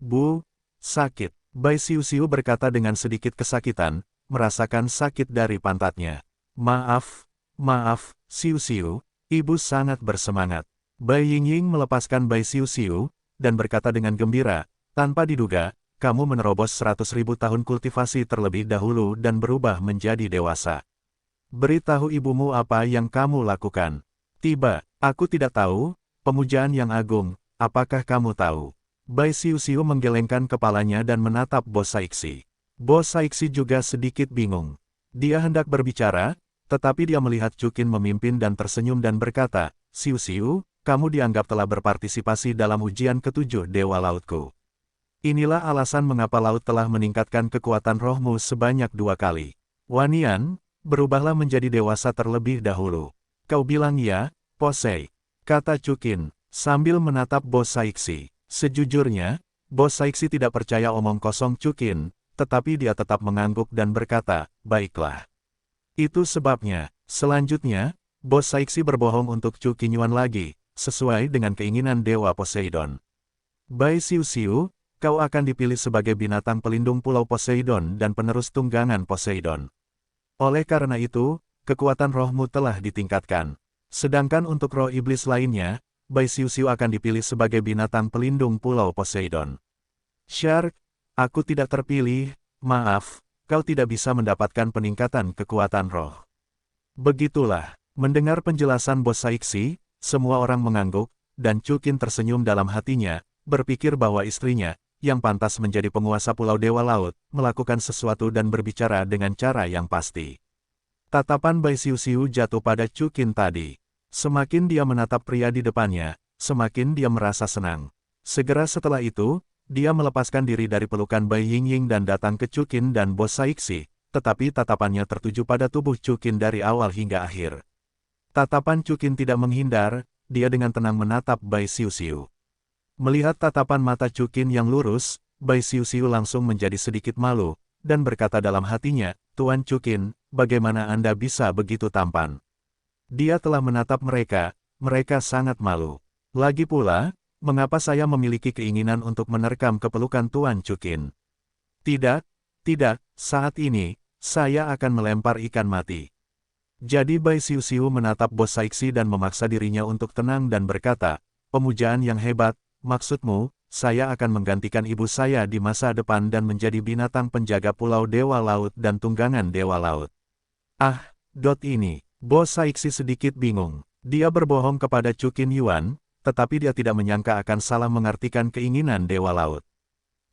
Bu, sakit. Bai Xiuxiu berkata dengan sedikit kesakitan, merasakan sakit dari pantatnya. Maaf, Xiuxiu, ibu sangat bersemangat. Bai Yingying melepaskan Bai Xiuxiu, dan berkata dengan gembira, tanpa diduga, kamu menerobos 100.000 tahun kultivasi terlebih dahulu dan berubah menjadi dewasa. Beritahu ibumu apa yang kamu lakukan. Tiba, aku tidak tahu, pemujaan yang agung, apakah kamu tahu? Bai Xiuxiu menggelengkan kepalanya dan menatap Bo Saixi. Bo Saixi juga sedikit bingung. Dia hendak berbicara, tetapi dia melihat Chukin memimpin dan tersenyum dan berkata, Xiuxiu, kamu dianggap telah berpartisipasi dalam ujian ketujuh Dewa Lautku. Inilah alasan mengapa laut telah meningkatkan kekuatan rohmu sebanyak 2 kali. Wanian, berubahlah menjadi dewasa terlebih dahulu. Kau bilang ya, Posei, kata Chukin, sambil menatap Bo Saixi. Sejujurnya, Bo Saixi tidak percaya omong kosong Chukin, tetapi dia tetap mengangguk dan berkata, baiklah. Itu sebabnya, selanjutnya, Bo Saixi berbohong untuk Chukin Yuan lagi, sesuai dengan keinginan Dewa Poseidon. Bai Xiuxiu, kau akan dipilih sebagai binatang pelindung Pulau Poseidon dan penerus tunggangan Poseidon. Oleh karena itu, kekuatan rohmu telah ditingkatkan. Sedangkan untuk roh iblis lainnya, Bai Xiuxiu akan dipilih sebagai binatang pelindung Pulau Poseidon. Shark, aku tidak terpilih, maaf, kau tidak bisa mendapatkan peningkatan kekuatan roh. Begitulah, mendengar penjelasan Bo Saixi, semua orang mengangguk, dan Chukin tersenyum dalam hatinya, berpikir bahwa istrinya, yang pantas menjadi penguasa Pulau Dewa Laut, melakukan sesuatu dan berbicara dengan cara yang pasti. Tatapan Bai Xiuxiu jatuh pada Chukin tadi. Semakin dia menatap pria di depannya, semakin dia merasa senang. Segera setelah itu, dia melepaskan diri dari pelukan Bai Yingying dan datang ke Chukin dan Bo Saixi, tetapi tatapannya tertuju pada tubuh Chukin dari awal hingga akhir. Tatapan Chukin tidak menghindar, dia dengan tenang menatap Bai Xiuxiu. Melihat tatapan mata Chukin yang lurus, Bai Xiuxiu langsung menjadi sedikit malu, dan berkata dalam hatinya, Tuan Chukin, bagaimana Anda bisa begitu tampan? Dia telah menatap mereka, mereka sangat malu. Lagi pula, mengapa saya memiliki keinginan untuk menerkam kepelukan Tuan Chukin? Tidak, saat ini, saya akan melempar ikan mati. Jadi Bai Xiuxiu menatap Bo Saixi dan memaksa dirinya untuk tenang dan berkata, pemujaan yang hebat, maksudmu, saya akan menggantikan ibu saya di masa depan dan menjadi binatang penjaga Pulau Dewa Laut dan tunggangan Dewa Laut. Ini. Bo Saixi sedikit bingung. Dia berbohong kepada Chukin Yuan, tetapi dia tidak menyangka akan salah mengartikan keinginan Dewa Laut.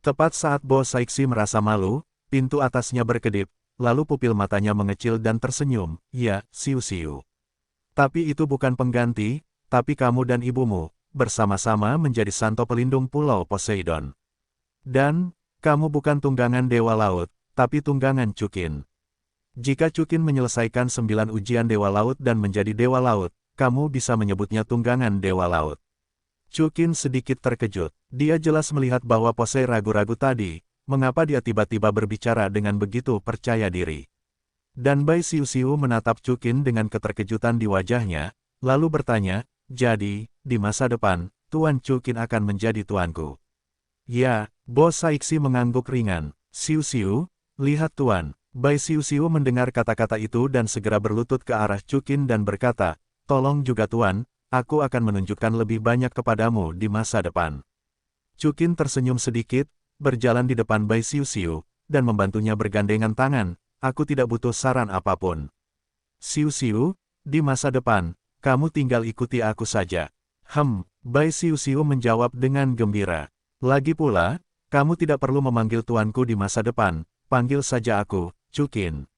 Tepat saat Bo Saixi merasa malu, pintu atasnya berkedip, lalu pupil matanya mengecil dan tersenyum, ya, Siu-Siu. Tapi itu bukan pengganti, tapi kamu dan ibumu, bersama-sama menjadi santo pelindung Pulau Poseidon. Dan, kamu bukan tunggangan Dewa Laut, tapi tunggangan Chukin. Jika Chukin menyelesaikan 9 ujian Dewa Laut dan menjadi Dewa Laut, kamu bisa menyebutnya tunggangan Dewa Laut. Chukin sedikit terkejut. Dia jelas melihat bahwa Posei ragu-ragu tadi, mengapa dia tiba-tiba berbicara dengan begitu percaya diri. Dan Bai Siu-Siu menatap Chukin dengan keterkejutan di wajahnya, lalu bertanya, jadi, di masa depan, Tuan Chukin akan menjadi tuanku. Ya, Bo Saixi mengangguk ringan. Siu-Siu, lihat Tuan. Bai Siu-Siu mendengar kata-kata itu dan segera berlutut ke arah Chukin dan berkata, tolong juga Tuan, aku akan menunjukkan lebih banyak kepadamu di masa depan. Chukin tersenyum sedikit, berjalan di depan Bai Siu-Siu, dan membantunya bergandengan tangan, aku tidak butuh saran apapun. Siu-Siu, di masa depan, kamu tinggal ikuti aku saja. Bai Siu-Siu menjawab dengan gembira. Lagi pula, kamu tidak perlu memanggil tuanku di masa depan, panggil saja aku, Chukin.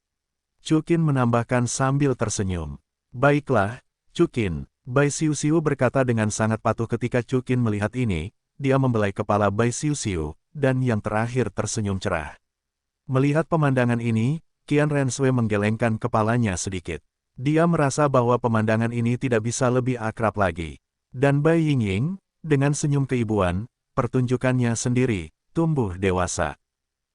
Chukin menambahkan sambil tersenyum. Baiklah, Chukin. Bai Siu-Siu berkata dengan sangat patuh ketika Chukin melihat ini, dia membelai kepala Bai Siu-Siu, dan yang terakhir tersenyum cerah. Melihat pemandangan ini, Qian Renshui menggelengkan kepalanya sedikit. Dia merasa bahwa pemandangan ini tidak bisa lebih akrab lagi. Dan Bai Yingying, dengan senyum keibuan, pertunjukannya sendiri, tumbuh dewasa.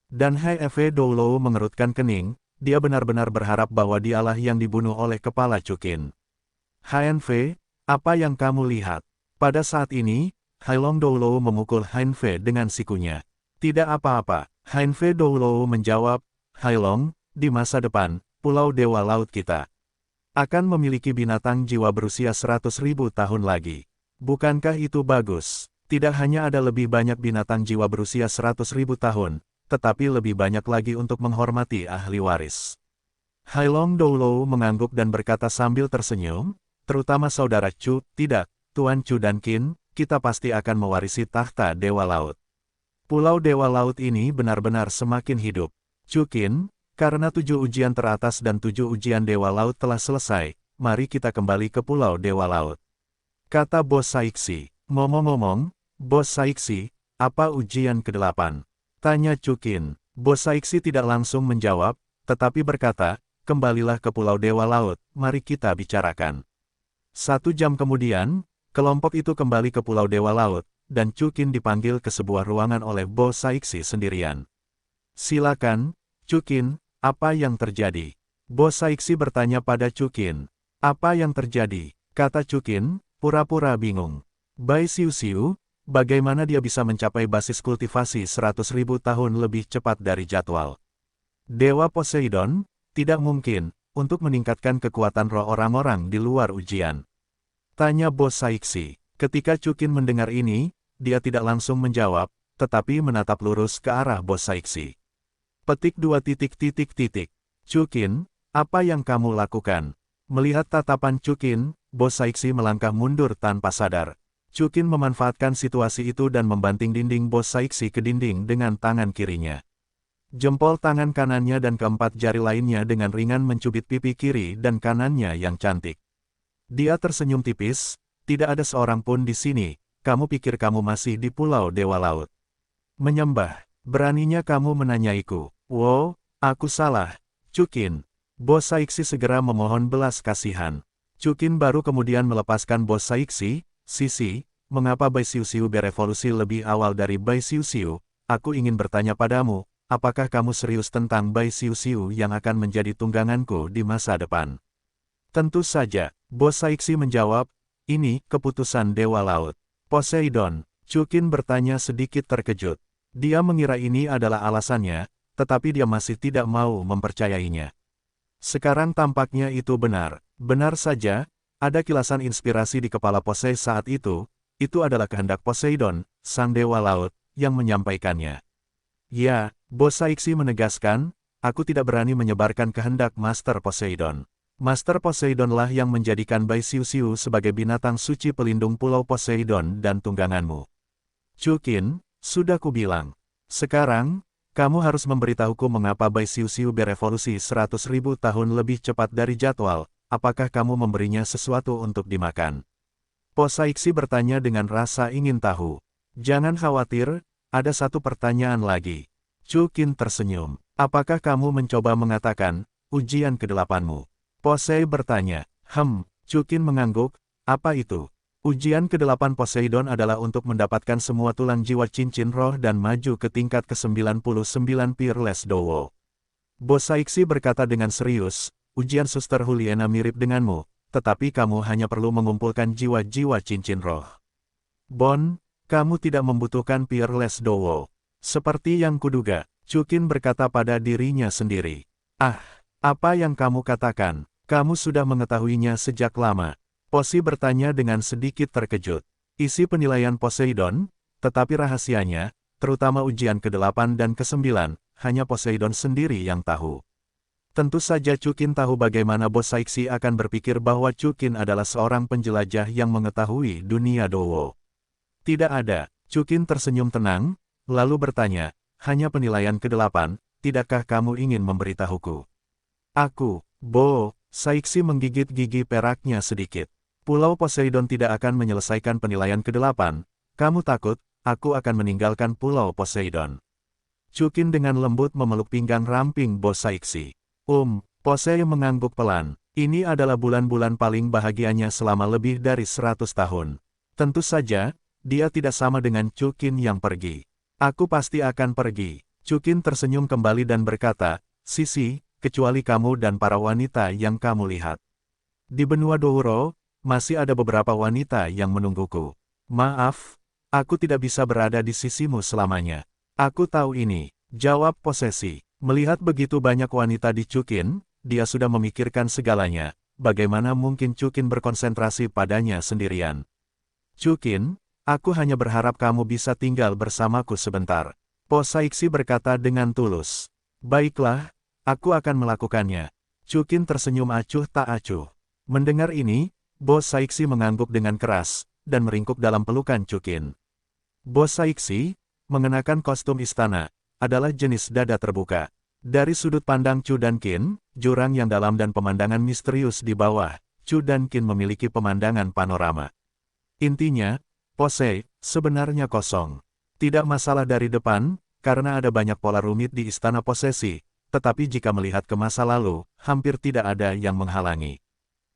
Dan Hai Fe Doulou mengerutkan kening, dia benar-benar berharap bahwa dialah yang dibunuh oleh kepala Chukin. Hai Fe, apa yang kamu lihat? Pada saat ini, Hai Long Doulou memukul Hai Fe dengan sikunya. Tidak apa-apa, Hai Fe Doulou menjawab, Hai Long, di masa depan, Pulau Dewa Laut kita akan memiliki binatang jiwa berusia 100.000 tahun lagi. Bukankah itu bagus? Tidak hanya ada lebih banyak binatang jiwa berusia 100.000 tahun, tetapi lebih banyak lagi untuk menghormati ahli waris. Hai Long Doulou mengangguk dan berkata sambil tersenyum, terutama saudara Chu, tidak, Tuan Chu dan Qin, kita pasti akan mewarisi tahta Dewa Laut. Pulau Dewa Laut ini benar-benar semakin hidup. Chu Qin, karena 7 ujian teratas dan 7 ujian Dewa Laut telah selesai, mari kita kembali ke Pulau Dewa Laut. Kata Bos Saixi. Ngomong-ngomong, Bos Saixi, apa ujian ke-8? Tanya Chu Qin. Bos Saixi tidak langsung menjawab, tetapi berkata, kembalilah ke Pulau Dewa Laut, mari kita bicarakan. 1 jam kemudian, kelompok itu kembali ke Pulau Dewa Laut, dan Chu Qin dipanggil ke sebuah ruangan oleh Bos Saixi sendirian. Silakan, Chu Qin, apa yang terjadi? Bos Saixi bertanya pada Chu Qin. Apa yang terjadi? Kata Chu Qin, pura-pura bingung. Bai Siu-Siu, bagaimana dia bisa mencapai basis kultivasi 100.000 tahun lebih cepat dari jadwal? Dewa Poseidon, tidak mungkin, untuk meningkatkan kekuatan roh orang-orang di luar ujian. Tanya Bos Saixi. Ketika Chu Qin mendengar ini, dia tidak langsung menjawab, tetapi menatap lurus ke arah Bos Saixi. Petik 2 titik. Chu Qin, apa yang kamu lakukan? Melihat tatapan Chu Qin, Bos Saixi melangkah mundur tanpa sadar. Chu Qin memanfaatkan situasi itu dan membanting dinding Bos Saixi ke dinding dengan tangan kirinya. Jempol tangan kanannya dan keempat jari lainnya dengan ringan mencubit pipi kiri dan kanannya yang cantik. Dia tersenyum tipis, tidak ada seorang pun di sini, kamu pikir kamu masih di Pulau Dewa Laut. Menyembah, beraninya kamu menanyaiku. Wow, aku salah, Chu Qin. Bos Saixi segera memohon belas kasihan. Chu Qin baru kemudian melepaskan Bos Saixi, Sisi, mengapa Bai Siu-Siu berevolusi lebih awal dari Bai Siu-Siu? Aku ingin bertanya padamu, apakah kamu serius tentang Bai Siu-Siu yang akan menjadi tungganganku di masa depan? Tentu saja, Bos Saixi menjawab, ini keputusan Dewa Laut. Poseidon, Chu Qin bertanya sedikit terkejut. Dia mengira ini adalah alasannya, tetapi dia masih tidak mau mempercayainya. Sekarang tampaknya itu benar. Benar saja, ada kilasan inspirasi di kepala Posei saat itu adalah kehendak Poseidon, sang Dewa Laut, yang menyampaikannya. Ya, Bos Saixi menegaskan, aku tidak berani menyebarkan kehendak Master Poseidon. Master Poseidonlah yang menjadikan Bai Siu-Siu sebagai binatang suci pelindung Pulau Poseidon dan tungganganmu. Chu Qin, sudah kubilang. Sekarang, kamu harus memberitahuku mengapa Bai Xiu berevolusi 100.000 tahun lebih cepat dari jadwal, apakah kamu memberinya sesuatu untuk dimakan? Po Saixi bertanya dengan rasa ingin tahu. Jangan khawatir, ada satu pertanyaan lagi. Chu Qin tersenyum. Apakah kamu mencoba mengatakan, ujian ke-8-mu? Po Sei bertanya. Chu Qin mengangguk, apa itu? Ujian ke-8 Poseidon adalah untuk mendapatkan semua tulang jiwa cincin roh dan maju ke tingkat ke-99 Peerless Dowo. Bo Saixi berkata dengan serius, ujian Suster Juliana mirip denganmu, tetapi kamu hanya perlu mengumpulkan jiwa-jiwa cincin roh. Bon, kamu tidak membutuhkan Peerless Dowo. Seperti yang kuduga, Chu Qin berkata pada dirinya sendiri. Ah, apa yang kamu katakan? Kamu sudah mengetahuinya sejak lama. Posi bertanya dengan sedikit terkejut. Isi penilaian Poseidon, tetapi rahasianya, terutama ujian ke-8 dan ke-9, hanya Poseidon sendiri yang tahu. Tentu saja Chu Qin tahu bagaimana Bo Saixi akan berpikir bahwa Chu Qin adalah seorang penjelajah yang mengetahui dunia Dowo. Tidak ada. Chu Qin tersenyum tenang, lalu bertanya, hanya penilaian ke-8, tidakkah kamu ingin memberitahuku? Aku, Bo, Saixi menggigit gigi peraknya sedikit. Pulau Poseidon tidak akan menyelesaikan penilaian ke-8, kamu takut, aku akan meninggalkan Pulau Poseidon. Chu Qin dengan lembut memeluk pinggang ramping Bo Saixi. Poseidon mengangguk pelan. Ini adalah bulan-bulan paling bahagianya selama lebih dari 100 tahun. Tentu saja, dia tidak sama dengan Chu Qin yang pergi. Aku pasti akan pergi. Chu Qin tersenyum kembali dan berkata, Sisi, kecuali kamu dan para wanita yang kamu lihat. Di benua Douro, masih ada beberapa wanita yang menungguku. Maaf, aku tidak bisa berada di sisimu selamanya. Aku tahu ini, jawab Posesi. Melihat begitu banyak wanita di Chu Qin, dia sudah memikirkan segalanya. Bagaimana mungkin Chu Qin berkonsentrasi padanya sendirian? Chu Qin, aku hanya berharap kamu bisa tinggal bersamaku sebentar. Po Saixi berkata dengan tulus. Baiklah, aku akan melakukannya. Chu Qin tersenyum acuh tak acuh. Mendengar ini, Bo Saixi mengangguk dengan keras, dan meringkuk dalam pelukan Chu Qin. Bo Saixi, mengenakan kostum istana, adalah jenis dada terbuka. Dari sudut pandang Chu dan Qin, jurang yang dalam dan pemandangan misterius di bawah, Chu dan Qin memiliki pemandangan panorama. Intinya, Posei, sebenarnya kosong. Tidak masalah dari depan, karena ada banyak pola rumit di istana posesi, tetapi jika melihat ke masa lalu, hampir tidak ada yang menghalangi.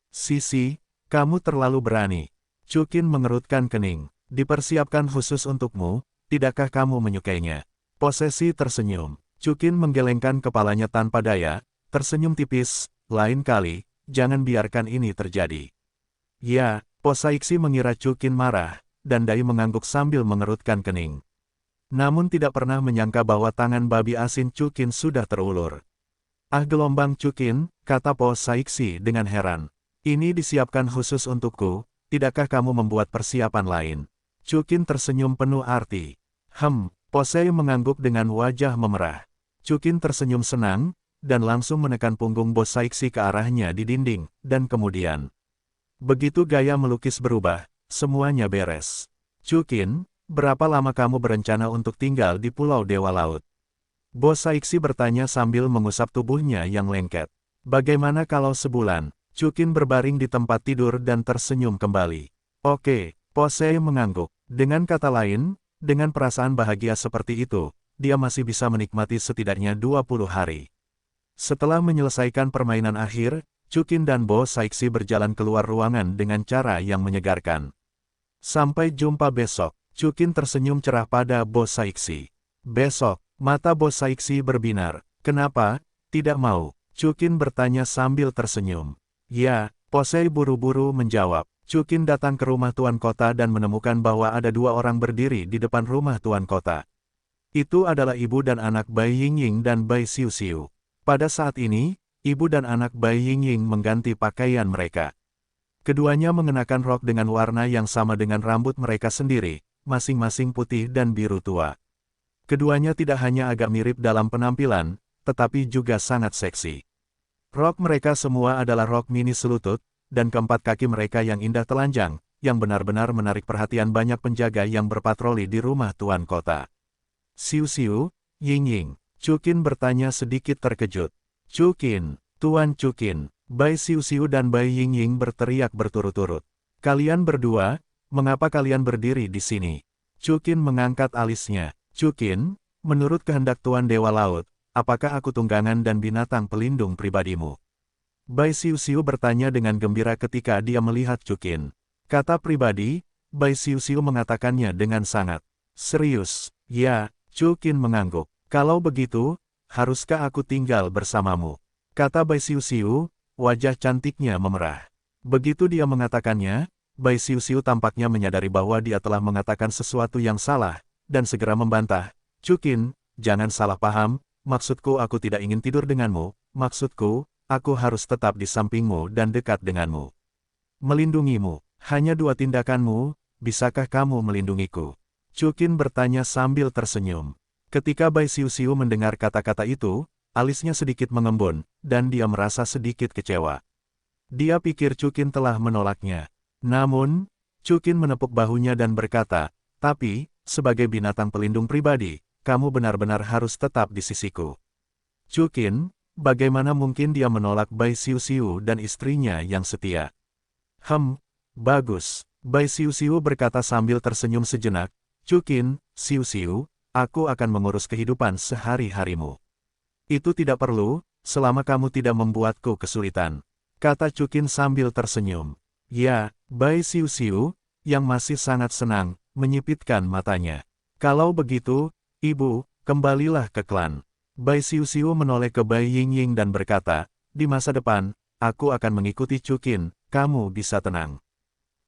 Sisi, kamu terlalu berani. Chu Qin mengerutkan kening. Dipersiapkan khusus untukmu, tidakkah kamu menyukainya? Posesi tersenyum. Chu Qin menggelengkan kepalanya tanpa daya, tersenyum tipis, lain kali, jangan biarkan ini terjadi. Ya, Po Saixi mengira Chu Qin marah, dan Dai mengangguk sambil mengerutkan kening. Namun tidak pernah menyangka bahwa tangan babi asin Chu Qin sudah terulur. Ah gelombang Chu Qin, kata Po Saixi dengan heran. Ini disiapkan khusus untukku, tidakkah kamu membuat persiapan lain? Chu Qin tersenyum penuh arti. Posei mengangguk dengan wajah memerah. Chu Qin tersenyum senang, dan langsung menekan punggung Bo Saixi ke arahnya di dinding, dan kemudian. Begitu gaya melukis berubah, semuanya beres. Chu Qin, berapa lama kamu berencana untuk tinggal di Pulau Dewa Laut? Bo Saixi bertanya sambil mengusap tubuhnya yang lengket. Bagaimana kalau sebulan? Chu Qin berbaring di tempat tidur dan tersenyum kembali. Oke, Posei mengangguk. Dengan kata lain, dengan perasaan bahagia seperti itu, dia masih bisa menikmati setidaknya 20 hari. Setelah menyelesaikan permainan akhir, Chu Qin dan Bo Saixi berjalan keluar ruangan dengan cara yang menyegarkan. Sampai jumpa besok. Chu Qin tersenyum cerah pada Bo Saixi. Besok, mata Bo Saixi berbinar. Kenapa? Tidak mau. Chu Qin bertanya sambil tersenyum. Ya, Posei buru-buru menjawab. Chu Qin datang ke rumah Tuan Kota dan menemukan bahwa ada dua orang berdiri di depan rumah Tuan Kota. Itu adalah ibu dan anak Bai Yingying dan Bai Xiu. Pada saat ini, ibu dan anak Bai Yingying mengganti pakaian mereka. Keduanya mengenakan rok dengan warna yang sama dengan rambut mereka sendiri, masing-masing putih dan biru tua. Keduanya tidak hanya agak mirip dalam penampilan, tetapi juga sangat seksi. Rok mereka semua adalah rok mini selutut, dan keempat kaki mereka yang indah telanjang, yang benar-benar menarik perhatian banyak penjaga yang berpatroli di rumah Tuan Kota. Xiu, Ying. Chukin bertanya sedikit terkejut. Chukin, Tuan Chukin, Bai Xiu dan Bai Ying berteriak berturut-turut. Kalian berdua, mengapa kalian berdiri di sini? Chukin mengangkat alisnya. Chukin, menurut kehendak Tuan Dewa Laut, apakah aku tunggangan dan binatang pelindung pribadimu? Bai Xiu bertanya dengan gembira ketika dia melihat Chukin. Kata pribadi, Bai Xiu mengatakannya dengan sangat serius. Ya, Chukin mengangguk. Kalau begitu, haruskah aku tinggal bersamamu? Kata Bai Xiu, wajah cantiknya memerah. Begitu dia mengatakannya, Bai Xiu tampaknya menyadari bahwa dia telah mengatakan sesuatu yang salah, dan segera membantah. Chukin, jangan salah paham, maksudku aku tidak ingin tidur denganmu, maksudku, aku harus tetap di sampingmu dan dekat denganmu. Melindungimu, hanya 2 tindakanmu, bisakah kamu melindungiku? Chukin bertanya sambil tersenyum. Ketika Bai Xiu mendengar kata-kata itu, alisnya sedikit mengembun, dan dia merasa sedikit kecewa. Dia pikir Chukin telah menolaknya. Namun, Chukin menepuk bahunya dan berkata, tapi, sebagai binatang pelindung pribadi, kamu benar-benar harus tetap di sisiku. Chukin, bagaimana mungkin dia menolak Bai Xiu dan istrinya yang setia? Bagus. Bai Xiu berkata sambil tersenyum sejenak. Chukin, Xiu, aku akan mengurus kehidupan sehari-harimu. Itu tidak perlu, selama kamu tidak membuatku kesulitan. Kata Chukin sambil tersenyum. Ya, Bai Xiu, yang masih sangat senang, menyipitkan matanya. Kalau begitu, Ibu, kembalilah ke klan. Bai Xiu menoleh ke Bai Ying dan berkata, di masa depan, aku akan mengikuti Chukin, kamu bisa tenang.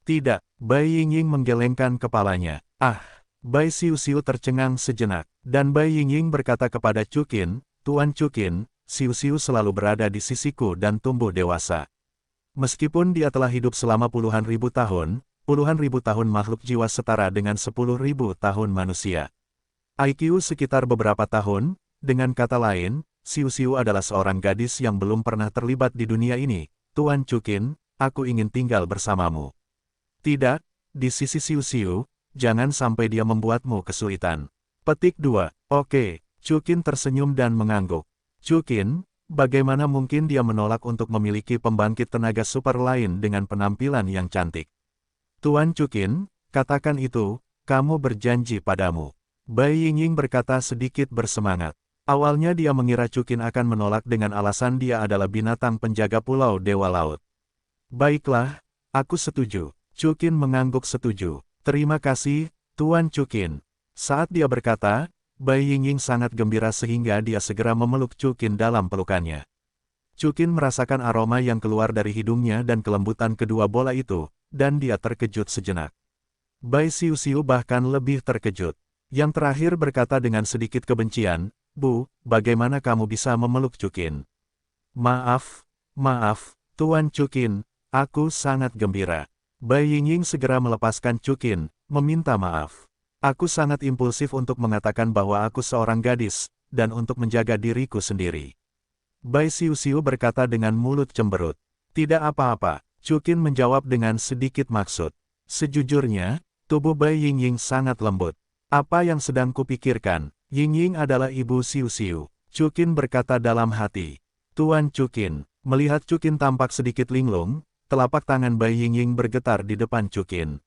Tidak, Bai Ying menggelengkan kepalanya. Bai Xiu tercengang sejenak, dan Bai Ying berkata kepada Chukin, Tuan Chukin, Xiu selalu berada di sisiku dan tumbuh dewasa. Meskipun dia telah hidup selama puluhan ribu tahun makhluk jiwa setara dengan 10.000 tahun manusia. IQ sekitar beberapa tahun, dengan kata lain, Xiu adalah seorang gadis yang belum pernah terlibat di dunia ini. Tuan Chukin, aku ingin tinggal bersamamu. Tidak, di sisi Xiu, jangan sampai dia membuatmu kesulitan. Petik 2. Oke, Chukin tersenyum dan mengangguk. Chukin, bagaimana mungkin dia menolak untuk memiliki pembangkit tenaga super lain dengan penampilan yang cantik? Tuan Chukin, katakan itu, kamu berjanji padamu. Bai Ying berkata sedikit bersemangat. Awalnya dia mengira Chukin akan menolak dengan alasan dia adalah binatang penjaga pulau Dewa Laut. Baiklah, aku setuju. Chukin mengangguk setuju. Terima kasih, Tuan Chukin. Saat dia berkata, Bai Ying sangat gembira sehingga dia segera memeluk Chukin dalam pelukannya. Chukin merasakan aroma yang keluar dari hidungnya dan kelembutan kedua bola itu, dan dia terkejut sejenak. Bai Xiu bahkan lebih terkejut. Yang terakhir berkata dengan sedikit kebencian, Bu, bagaimana kamu bisa memeluk Chukin? Maaf, Tuan Chukin, aku sangat gembira. Bai Ying segera melepaskan Chukin, meminta maaf. Aku sangat impulsif untuk mengatakan bahwa aku seorang gadis, dan untuk menjaga diriku sendiri. Bai Xiu berkata dengan mulut cemberut. Tidak apa-apa, Chukin menjawab dengan sedikit maksud. Sejujurnya, tubuh Bai Ying sangat lembut. Apa yang sedang kupikirkan? Ying adalah ibu Xiu. Chukin berkata dalam hati. Tuan Chukin, melihat Chukin tampak sedikit linglung, telapak tangan Bai Ying bergetar di depan Chukin.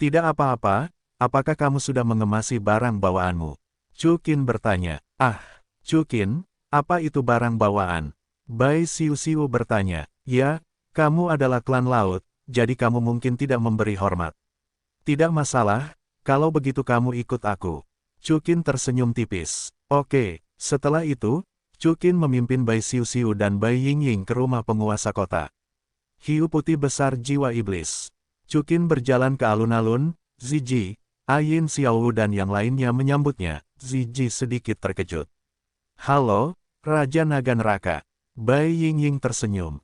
Tidak apa-apa, apakah kamu sudah mengemasi barang bawaanmu? Chukin bertanya. Chukin, apa itu barang bawaan? Bai Xiu bertanya. Ya, kamu adalah klan laut, jadi kamu mungkin tidak memberi hormat. Tidak masalah, kalau begitu kamu ikut aku. Chukin tersenyum tipis. Oke, setelah itu, Chukin memimpin Bai Xiu dan Bai Ying ke rumah penguasa kota. Hiu putih besar jiwa iblis. Chukin berjalan ke alun-alun, Ziji, Ayin Xiaowu dan yang lainnya menyambutnya. Ziji sedikit terkejut. Halo, Raja Naga Neraka. Bai Ying tersenyum.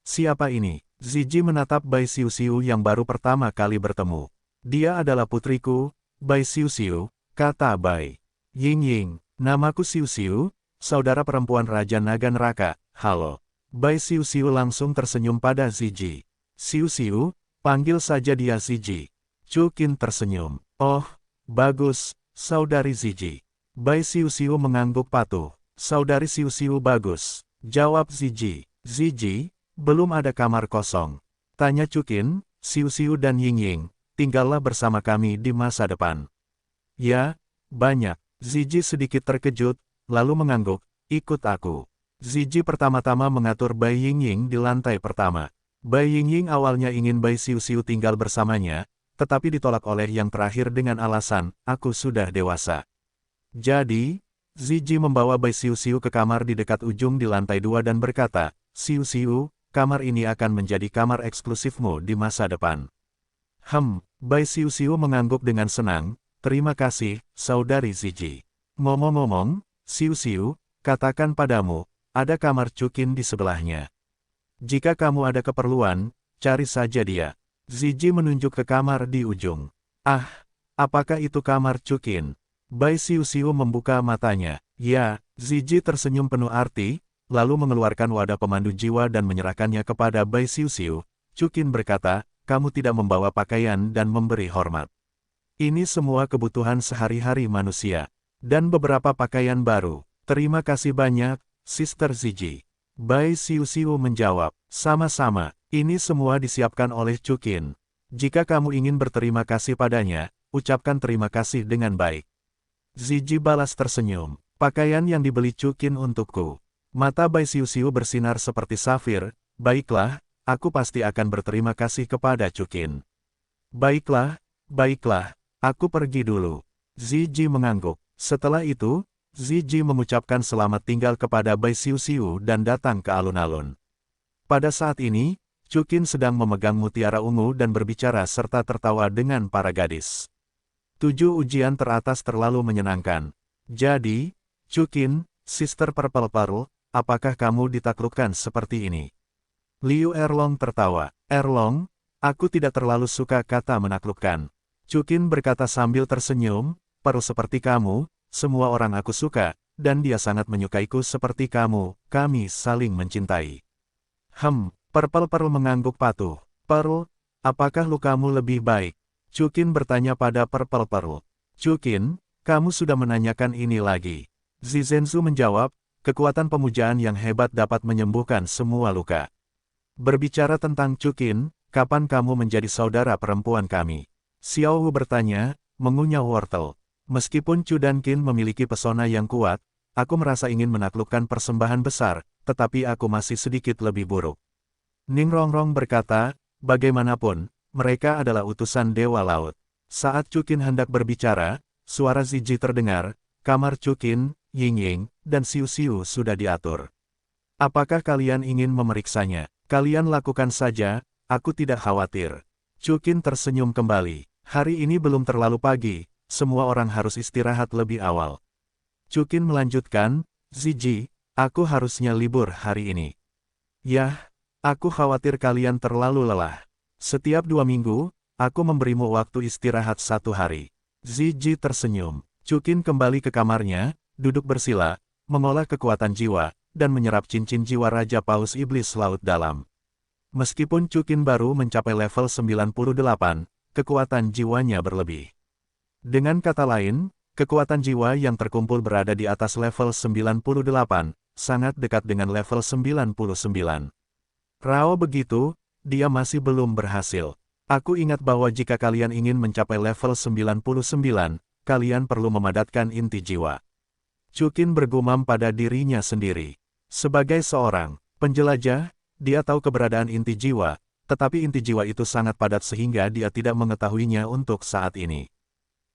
Siapa ini? Ziji menatap Bai Xiu yang baru pertama kali bertemu. Dia adalah putriku, Bai Xiu, kata Bai Ying. Namaku Xiu, saudara perempuan Raja Naga Neraka. Halo. Bai Xiu langsung tersenyum pada Ziji. Xiu, panggil saja dia Ziji. Chukin tersenyum. Oh, bagus, saudari Ziji. Bai Xiuxiu mengangguk patuh. Saudari Xiuxiu bagus, jawab Ziji. Ziji, belum ada kamar kosong. Tanya Cukin, Xiuxiu dan Yingying, tinggallah bersama kami di masa depan. Ya, banyak. Ziji sedikit terkejut, lalu mengangguk, ikut aku. Ziji pertama-tama mengatur Bai Yingying di lantai pertama. Bai Yingying awalnya ingin Bai Xiuxiu tinggal bersamanya, tetapi ditolak oleh yang terakhir dengan alasan, aku sudah dewasa. Jadi, Ziji membawa Bai Xiuxiu ke kamar di dekat ujung di lantai 2 dan berkata, Xiuxiu, kamar ini akan menjadi kamar eksklusifmu di masa depan. Bai Xiuxiu mengangguk dengan senang, terima kasih, saudari Ziji. Ngomong-ngomong, Xiuxiu, katakan padamu, ada kamar Cukin di sebelahnya. Jika kamu ada keperluan, cari saja dia. Ziji menunjuk ke kamar di ujung. Ah, apakah itu kamar Cukin? Bai Xiuxiu membuka matanya. Ya, Ziji tersenyum penuh arti, lalu mengeluarkan wadah pemandu jiwa dan menyerahkannya kepada Bai Xiuxiu. Cukin berkata, kamu tidak membawa pakaian dan memberi hormat. Ini semua kebutuhan sehari-hari manusia. Dan beberapa pakaian baru. Terima kasih banyak, Sister Ziji. Bai Xiuxiu menjawab, sama-sama, ini semua disiapkan oleh Cukin. Jika kamu ingin berterima kasih padanya, ucapkan terima kasih dengan baik. Ziji balas tersenyum, pakaian yang dibeli Cukin untukku. Mata Bai Xiuxiu bersinar seperti safir, baiklah, aku pasti akan berterima kasih kepada Cukin. Baiklah, aku pergi dulu. Ziji mengangguk. Setelah itu, Ziji mengucapkan selamat tinggal kepada Bai Xiuxiu dan datang ke alun-alun. Pada saat ini, Cukin sedang memegang mutiara ungu dan berbicara serta tertawa dengan para gadis. 7 ujian teratas terlalu menyenangkan. Jadi, Cukin, Sister Purple Pearl, apakah kamu ditaklukkan seperti ini? Liu Erlong tertawa. Erlong, aku tidak terlalu suka kata menaklukkan. Cukin berkata sambil tersenyum, Pearl seperti kamu, semua orang aku suka, dan dia sangat menyukaiku seperti kamu, kami saling mencintai. Purple Pearl mengangguk patuh. Pearl, apakah lukamu lebih baik? Cukin bertanya pada Purple Pearl. Cukin, kamu sudah menanyakan ini lagi. Zizhenzu menjawab, kekuatan pemujaan yang hebat dapat menyembuhkan semua luka. Berbicara tentang Cukin, kapan kamu menjadi saudara perempuan kami? Xiao Wu bertanya, mengunyah wortel. Meskipun Chu dan Qin memiliki pesona yang kuat, aku merasa ingin menaklukkan persembahan besar, tetapi aku masih sedikit lebih buruk. Ning Rongrong berkata, bagaimanapun, mereka adalah utusan Dewa Laut. Saat Cukin hendak berbicara, suara Ziji terdengar, kamar Cukin, Yingying, dan Xiuxiu sudah diatur. Apakah kalian ingin memeriksanya? Kalian lakukan saja, aku tidak khawatir. Cukin tersenyum kembali. Hari ini belum terlalu pagi, semua orang harus istirahat lebih awal. Cukin melanjutkan, Ziji, aku harusnya libur hari ini. Yah, aku khawatir kalian terlalu lelah. Setiap 2 minggu, aku memberimu waktu istirahat 1 hari. Ziji tersenyum. Cukin kembali ke kamarnya, duduk bersila, mengolah kekuatan jiwa, dan menyerap cincin jiwa Raja Paus Iblis Laut Dalam. Meskipun Cukin baru mencapai level 98, kekuatan jiwanya berlebih. Dengan kata lain, kekuatan jiwa yang terkumpul berada di atas level 98, sangat dekat dengan level 99. Rao begitu, dia masih belum berhasil. Aku ingat bahwa jika kalian ingin mencapai level 99, kalian perlu memadatkan inti jiwa. Cukin bergumam pada dirinya sendiri. Sebagai seorang penjelajah, dia tahu keberadaan inti jiwa, tetapi inti jiwa itu sangat padat sehingga dia tidak mengetahuinya untuk saat ini.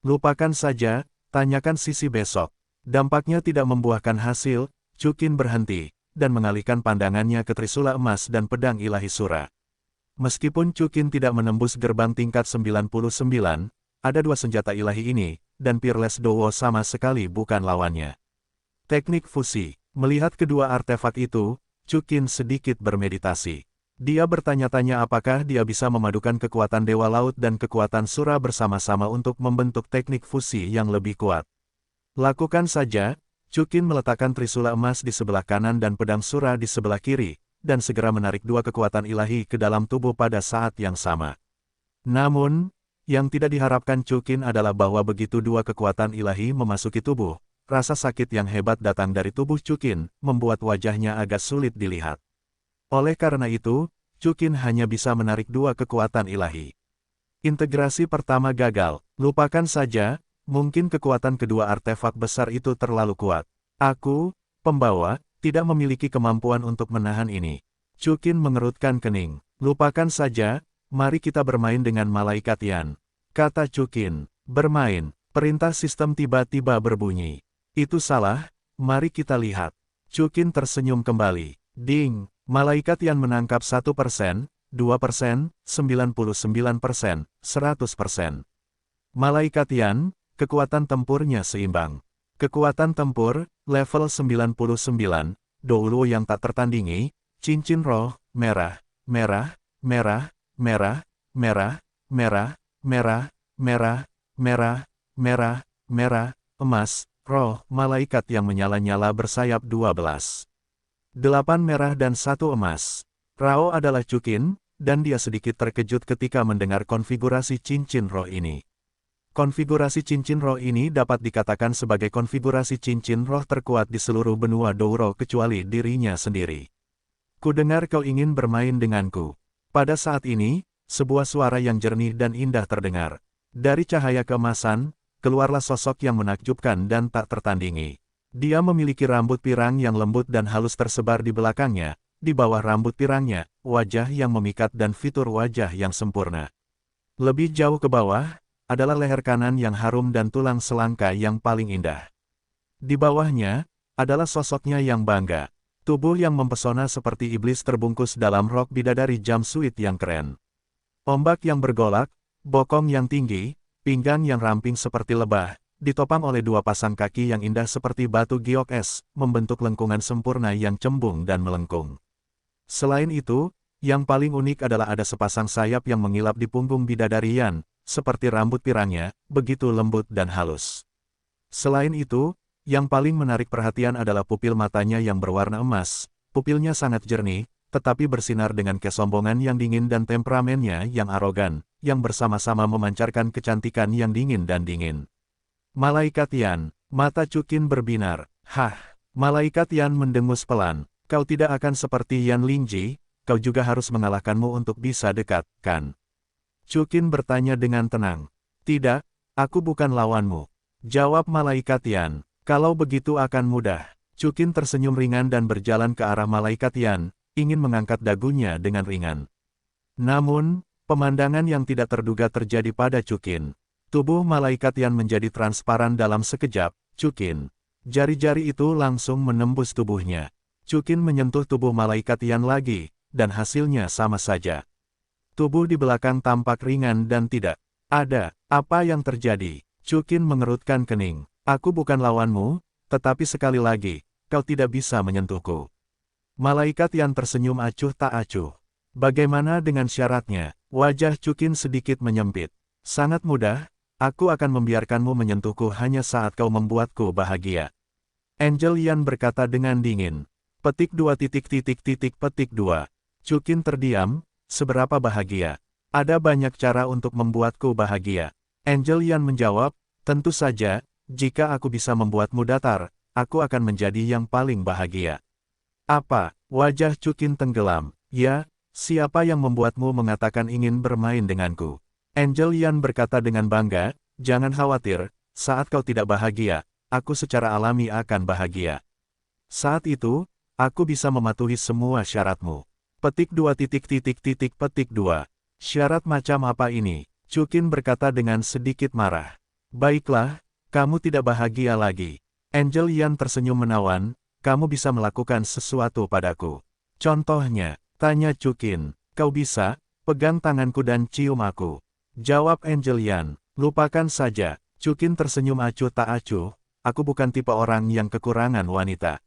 Lupakan saja, tanyakan Sisi besok. Dampaknya tidak membuahkan hasil, Cukin berhenti, dan mengalihkan pandangannya ke Trisula Emas dan Pedang Ilahi Sura. Meskipun Cukin tidak menembus gerbang tingkat 99, ada 2 senjata ilahi ini, dan Peerless Dowo sama sekali bukan lawannya. Teknik fusi. Melihat kedua artefak itu, Cukin sedikit bermeditasi. Dia bertanya-tanya apakah dia bisa memadukan kekuatan Dewa Laut dan kekuatan Sura bersama-sama untuk membentuk teknik fusi yang lebih kuat. Lakukan saja, Cukin meletakkan Trisula Emas di sebelah kanan dan Pedang Sura di sebelah kiri, dan segera menarik 2 kekuatan ilahi ke dalam tubuh pada saat yang sama. Namun, Yang tidak diharapkan Chukin adalah bahwa begitu dua kekuatan ilahi memasuki tubuh, rasa sakit yang hebat datang dari tubuh Chukin, membuat wajahnya agak sulit dilihat. Oleh karena itu, Chukin hanya bisa menarik dua kekuatan ilahi. Integrasi pertama gagal, lupakan saja, mungkin kekuatan kedua artefak besar itu terlalu kuat. Aku, pembawa, tidak memiliki kemampuan untuk menahan ini. Chukin mengerutkan kening. Lupakan saja, mari kita bermain dengan malaikat Yan. Kata Chukin. Bermain, perintah sistem tiba-tiba berbunyi. Itu salah, mari kita lihat. Chukin tersenyum kembali. Ding, malaikat Yan menangkap 1%, 2%, 99%, 100%. Malaikat Yan, kekuatan tempurnya seimbang. Kekuatan tempur, level 99, Douluo yang tak tertandingi, cincin roh, merah, merah, merah, merah, merah, merah, merah, merah, merah, merah, merah, emas, roh, malaikat yang menyala-nyala bersayap 12. 8 merah dan 1 emas. Rao adalah Chukin, dan dia sedikit terkejut ketika mendengar konfigurasi cincin roh ini. Konfigurasi cincin roh ini dapat dikatakan sebagai konfigurasi cincin roh terkuat di seluruh benua Douro kecuali dirinya sendiri. Kudengar kau ingin bermain denganku. Pada saat ini, sebuah suara yang jernih dan indah terdengar. Dari cahaya keemasan, keluarlah sosok yang menakjubkan dan tak tertandingi. Dia memiliki rambut pirang yang lembut dan halus tersebar di belakangnya, di bawah rambut pirangnya, wajah yang memikat dan fitur wajah yang sempurna. Lebih jauh ke bawah, adalah leher kanan yang harum dan tulang selangka yang paling indah. Di bawahnya, adalah sosoknya yang bangga. Tubuh yang mempesona seperti iblis terbungkus dalam rok bidadari jumpsuit yang keren. Ombak yang bergolak, bokong yang tinggi, pinggang yang ramping seperti lebah, ditopang oleh dua pasang kaki yang indah seperti batu giok es, membentuk lengkungan sempurna yang cembung dan melengkung. Selain itu, yang paling unik adalah ada sepasang sayap yang mengilap di punggung bidadari Yan, seperti rambut pirangnya, begitu lembut dan halus. Selain itu, yang paling menarik perhatian adalah pupil matanya yang berwarna emas. Pupilnya sangat jernih, tetapi bersinar dengan kesombongan yang dingin dan temperamennya yang arogan, yang bersama-sama memancarkan kecantikan yang dingin dan dingin. Malaikat Yan, mata Chukin berbinar. Hah, malaikat Yan mendengus pelan. Kau tidak akan seperti Yan Lingji, kau juga harus mengalahkanmu untuk bisa dekat, kan? Chukin bertanya dengan tenang. Tidak, aku bukan lawanmu. Jawab malaikat Yan. Kalau begitu akan mudah. Chukin tersenyum ringan dan berjalan ke arah malaikat Yan, ingin mengangkat dagunya dengan ringan. Namun, pemandangan yang tidak terduga terjadi pada Chukin. Tubuh malaikat Yan menjadi transparan dalam sekejap. Chukin. Jari-jari itu langsung menembus tubuhnya. Chukin menyentuh tubuh malaikat Yan lagi, dan hasilnya sama saja. Tubuh di belakang tampak ringan dan tidak ada. Apa yang terjadi? Chukin mengerutkan kening. Aku bukan lawanmu, tetapi sekali lagi, kau tidak bisa menyentuhku. Malaikat Yan tersenyum acuh tak acuh. Bagaimana dengan syaratnya? Wajah Chukin sedikit menyempit. Sangat mudah, aku akan membiarkanmu menyentuhku hanya saat kau membuatku bahagia. Angel Yan berkata dengan dingin. Petik 2 petik 2. Chukin terdiam. Seberapa bahagia? Ada banyak cara untuk membuatku bahagia. Angel Yan menjawab, tentu saja, jika aku bisa membuatmu datar, aku akan menjadi yang paling bahagia. Apa? Wajah Chukin tenggelam. Ya, siapa yang membuatmu mengatakan ingin bermain denganku? Angel Yan berkata dengan bangga, jangan khawatir, saat kau tidak bahagia, aku secara alami akan bahagia. Saat itu, aku bisa mematuhi semua syaratmu. Petik 2 petik 2. Syarat macam apa ini? Chukin berkata dengan sedikit marah. Baiklah, kamu tidak bahagia lagi. Angel Yan tersenyum menawan, kamu bisa melakukan sesuatu padaku. Contohnya, tanya Chukin, kau bisa, pegang tanganku dan cium aku. Jawab Angel Yan, lupakan saja. Chukin tersenyum acuh tak acuh, aku bukan tipe orang yang kekurangan wanita.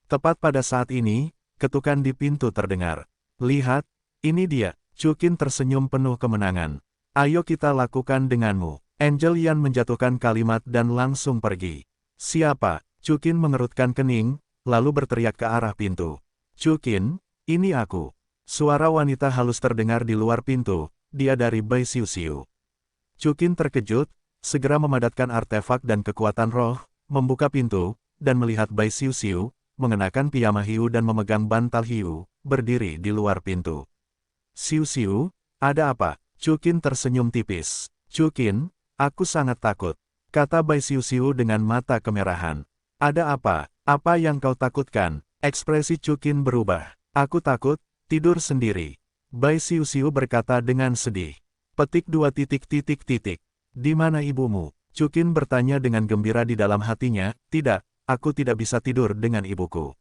Tepat pada saat ini, ketukan di pintu terdengar. Lihat, ini dia. Chukin tersenyum penuh kemenangan. Ayo kita lakukan denganmu. Angel Yan menjatuhkan kalimat dan langsung pergi. Siapa? Chukin mengerutkan kening, lalu berteriak ke arah pintu. Chukin, ini aku. Suara wanita halus terdengar di luar pintu, dia dari Bai Xiu Xiu. Chukin terkejut, segera memadatkan artefak dan kekuatan roh, membuka pintu, dan melihat Bai Xiu-xiu, mengenakan piyama hiu dan memegang bantal hiu, berdiri di luar pintu. Xiu-xiu, ada apa? Chukin tersenyum tipis. Chukin, aku sangat takut, kata Bai Xiu-xiu dengan mata kemerahan. Ada apa? Apa yang kau takutkan? Ekspresi Chukin berubah. Aku takut, tidur sendiri. Bai Xiu-xiu berkata dengan sedih. Petik 2 titik. Di mana ibumu? Chukin bertanya dengan gembira di dalam hatinya, tidak, aku tidak bisa tidur dengan ibuku.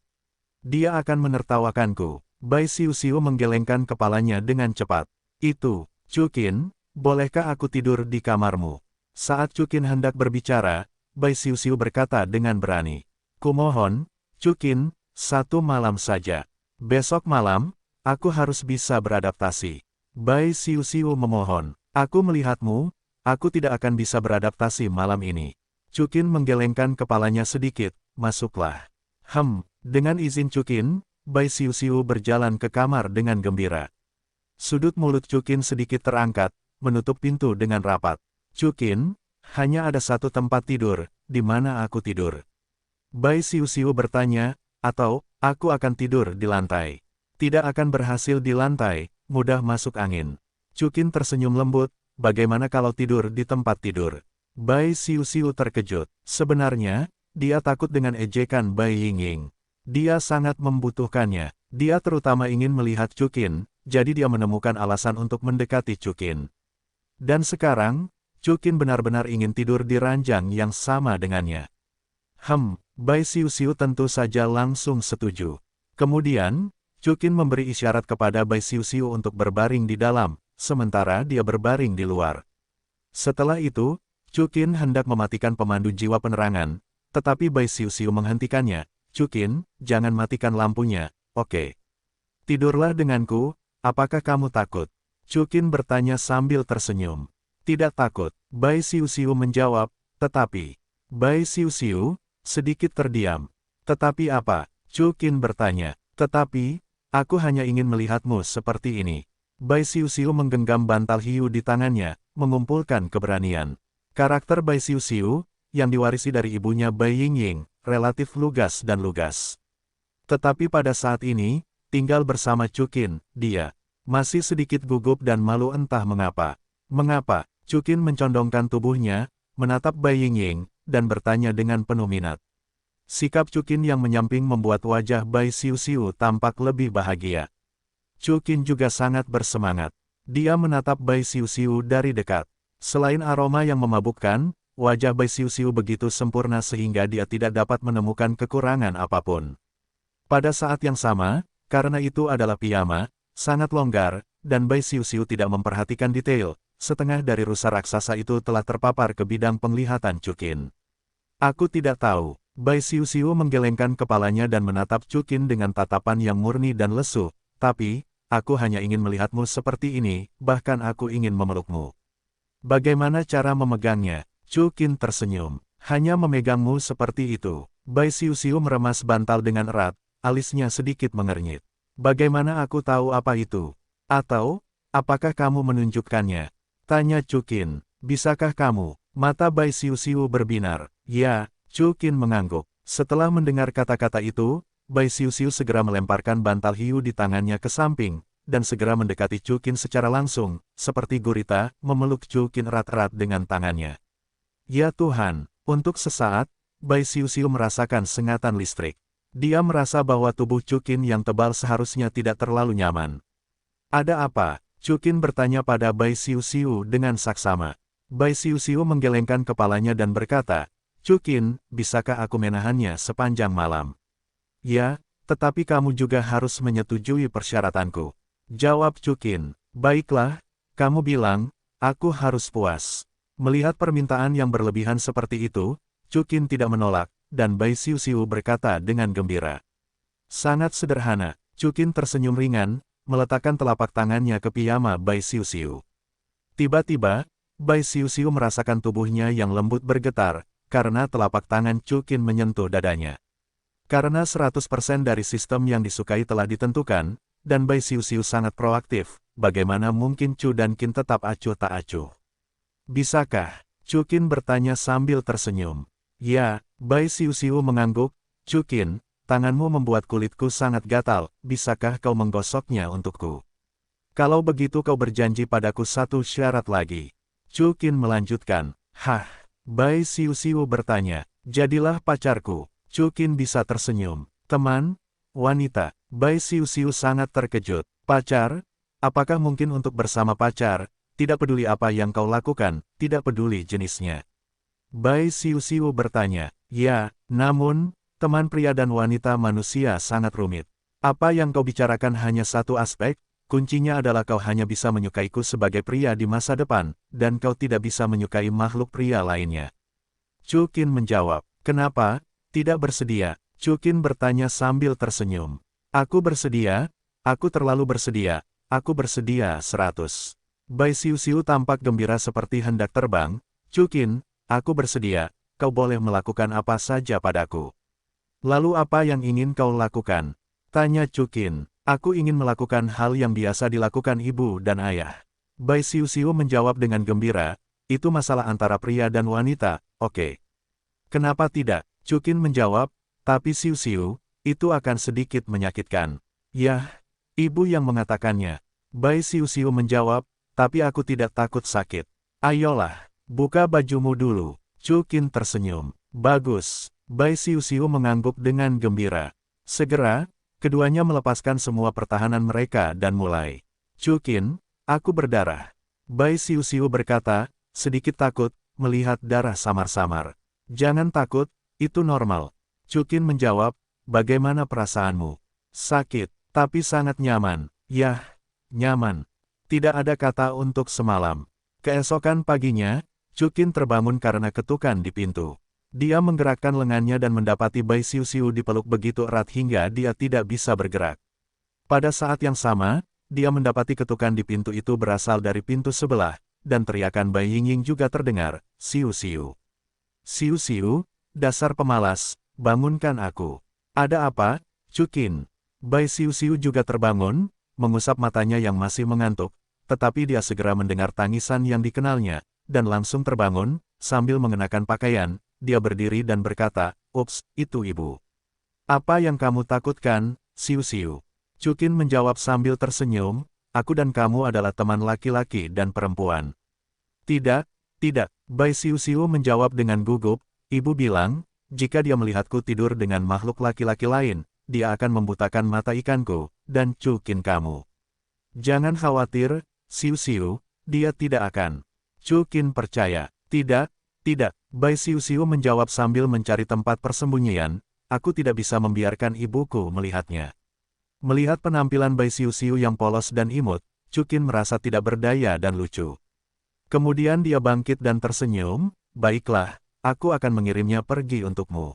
Dia akan menertawakanku. Bai Xiu-xiu menggelengkan kepalanya dengan cepat. Itu, Chukin, bolehkah aku tidur di kamarmu? Saat Chukin hendak berbicara, Bai Xiu-xiu berkata dengan berani. Kumohon, Chukin, 1 malam saja. Besok malam, aku harus bisa beradaptasi. Bai Xiu-xiu memohon. Aku melihatmu, aku tidak akan bisa beradaptasi malam ini. Chukin menggelengkan kepalanya sedikit, masuklah. Dengan izin Chukin, Bai Xiu-xiu berjalan ke kamar dengan gembira. Sudut mulut Chukin sedikit terangkat, menutup pintu dengan rapat. Chukin, hanya ada satu tempat tidur, di mana aku tidur. Bai Xiu-xiu bertanya, atau, aku akan tidur di lantai. Tidak akan berhasil di lantai, mudah masuk angin. Chukin tersenyum lembut, bagaimana kalau tidur di tempat tidur? Bai Xiu-xiu terkejut. Sebenarnya, dia takut dengan ejekan Bai Yingying. Dia sangat membutuhkannya. Dia terutama ingin melihat Chukin, jadi dia menemukan alasan untuk mendekati Chukin. Dan sekarang, Chukin benar-benar ingin tidur di ranjang yang sama dengannya. Bai Xiu-xiu tentu saja langsung setuju. Kemudian, Chukin memberi isyarat kepada Bai Xiu-xiu untuk berbaring di dalam, sementara dia berbaring di luar. Setelah itu, Chukin hendak mematikan pemandu jiwa penerangan, tetapi Bai Xiu-xiu menghentikannya. Chukin, jangan matikan lampunya, oke? Tidurlah denganku, apakah kamu takut? Chukin bertanya sambil tersenyum. Tidak takut, Bai Xiu-xiu menjawab, tetapi... Bai Xiu-xiu, sedikit terdiam. Tetapi apa? Chukin bertanya. Tetapi, aku hanya ingin melihatmu seperti ini. Bai Xiu-xiu menggenggam bantal hiu di tangannya, mengumpulkan keberanian. Karakter Bai Xiu-xiu, yang diwarisi dari ibunya Bai Yingying, relatif lugas dan lugas. Tetapi pada saat ini, tinggal bersama Chukin, dia masih sedikit gugup dan malu entah mengapa. Mengapa? Chukin mencondongkan tubuhnya, menatap Bai Yingying, dan bertanya dengan penuh minat. Sikap Chukin yang menyamping membuat wajah Bai Xiu-xiu tampak lebih bahagia. Chukin juga sangat bersemangat. Dia menatap Bai Xiu-xiu dari dekat. Selain aroma yang memabukkan, wajah Bai Xiu-xiu begitu sempurna sehingga dia tidak dapat menemukan kekurangan apapun. Pada saat yang sama, karena itu adalah piyama, sangat longgar, dan Bai Xiu-xiu tidak memperhatikan detail, setengah dari rusa raksasa itu telah terpapar ke bidang penglihatan Chukin. Aku tidak tahu. Bai Xiu-xiu menggelengkan kepalanya dan menatap Chukin dengan tatapan yang murni dan lesu, tapi, aku hanya ingin melihatmu seperti ini, bahkan aku ingin memelukmu. Bagaimana cara memegangnya? Chukin tersenyum. Hanya memegangmu seperti itu. Bai Xiu-xiu meremas bantal dengan erat, alisnya sedikit mengernyit. Bagaimana aku tahu apa itu? Atau, apakah kamu menunjukkannya? Tanya Chukin. Bisakah kamu? Mata Bai Xiu-xiu berbinar. Ya. Chukin mengangguk. Setelah mendengar kata-kata itu, Bai Xiu-xiu segera melemparkan bantal hiu di tangannya ke samping, dan segera mendekati Chukin secara langsung, seperti gurita, memeluk Chukin erat-erat dengan tangannya. Ya Tuhan, untuk sesaat, Bai Xiu-xiu merasakan sengatan listrik. Dia merasa bahwa tubuh Chukin yang tebal seharusnya tidak terlalu nyaman. Ada apa? Chukin bertanya pada Bai Xiu-xiu dengan saksama. Bai Xiu-xiu menggelengkan kepalanya dan berkata, Chukin, bisakah aku menahannya sepanjang malam? Ya, tetapi kamu juga harus menyetujui persyaratanku. Jawab Chukin. Baiklah, kamu bilang, aku harus puas. Melihat permintaan yang berlebihan seperti itu, Chukin tidak menolak, dan Bai Xiu-xiu berkata dengan gembira. Sangat sederhana. Chukin tersenyum ringan, meletakkan telapak tangannya ke piyama Bai Xiu-xiu. Tiba-tiba, Bai Xiu-xiu merasakan tubuhnya yang lembut bergetar, karena telapak tangan Chukin menyentuh dadanya. Karena 100% dari sistem yang disukai telah ditentukan, dan Bai Xiu-xiu sangat proaktif, bagaimana mungkin Chu dan Qin tetap acuh tak acuh. Bisakah? Chukin bertanya sambil tersenyum. Ya, Bai Xiu mengangguk. Chukin, tanganmu membuat kulitku sangat gatal, bisakah kau menggosoknya untukku? Kalau begitu kau berjanji padaku satu syarat lagi. Chukin melanjutkan. Hah? Bai Xiu bertanya. Jadilah pacarku. Chukin bisa tersenyum. Teman? Wanita. Bai Xiu sangat terkejut. Pacar? Apakah mungkin untuk bersama pacar? Tidak peduli apa yang kau lakukan, tidak peduli jenisnya. Bai Xiu bertanya. Ya, namun, teman pria dan wanita manusia sangat rumit. Apa yang kau bicarakan hanya satu aspek, kuncinya adalah kau hanya bisa menyukaiku sebagai pria di masa depan, dan kau tidak bisa menyukai makhluk pria lainnya. Chukin menjawab. Kenapa? Tidak bersedia. Chukin bertanya sambil tersenyum. Aku bersedia, aku terlalu bersedia, aku bersedia 100. Bai Xiu tampak gembira seperti hendak terbang. Chukin, aku bersedia, kau boleh melakukan apa saja padaku. Lalu apa yang ingin kau lakukan? Tanya Chukin. Aku ingin melakukan hal yang biasa dilakukan ibu dan ayah. Bai Xiu menjawab dengan gembira, itu masalah antara pria dan wanita, oke. Kenapa tidak? Chukin menjawab, tapi Xiu, itu akan sedikit menyakitkan. Yah, ibu yang mengatakannya. Bai Xiu menjawab, tapi aku tidak takut sakit. Ayolah, buka bajumu dulu. Chukin tersenyum. Bagus. Bai Xiu mengangguk dengan gembira. Segera, keduanya melepaskan semua pertahanan mereka dan mulai. Chukin, aku berdarah. Bai Xiu berkata, sedikit takut, melihat darah samar-samar. Jangan takut, itu normal. Chukin menjawab, bagaimana perasaanmu? Sakit, tapi sangat nyaman. Yah, nyaman. Tidak ada kata untuk semalam. Keesokan paginya, Chukin terbangun karena ketukan di pintu. Dia menggerakkan lengannya dan mendapati Bai Xiu dipeluk begitu erat hingga dia tidak bisa bergerak. Pada saat yang sama, dia mendapati ketukan di pintu itu berasal dari pintu sebelah, dan teriakan Bai Yingying juga terdengar, Xiu. Xiu, dasar pemalas, bangunkan aku. Ada apa, Chukin? Bai Xiu juga terbangun, mengusap matanya yang masih mengantuk, tetapi dia segera mendengar tangisan yang dikenalnya, dan langsung terbangun, sambil mengenakan pakaian, dia berdiri dan berkata, ups, itu ibu. Apa yang kamu takutkan, Xiu? Chukin menjawab sambil tersenyum, aku dan kamu adalah teman laki-laki dan perempuan. Tidak, Bai Xiu menjawab dengan gugup, ibu bilang, jika dia melihatku tidur dengan makhluk laki-laki lain, dia akan membutakan mata ikanku, dan Chukin kamu. Jangan khawatir, Xiu, dia tidak akan. Chukin percaya. Tidak, Bai Xiu menjawab sambil mencari tempat persembunyian, aku tidak bisa membiarkan ibuku melihatnya. Melihat penampilan Bai Xiu yang polos dan imut, Chukin merasa tidak berdaya dan lucu. Kemudian dia bangkit dan tersenyum, baiklah, aku akan mengirimnya pergi untukmu.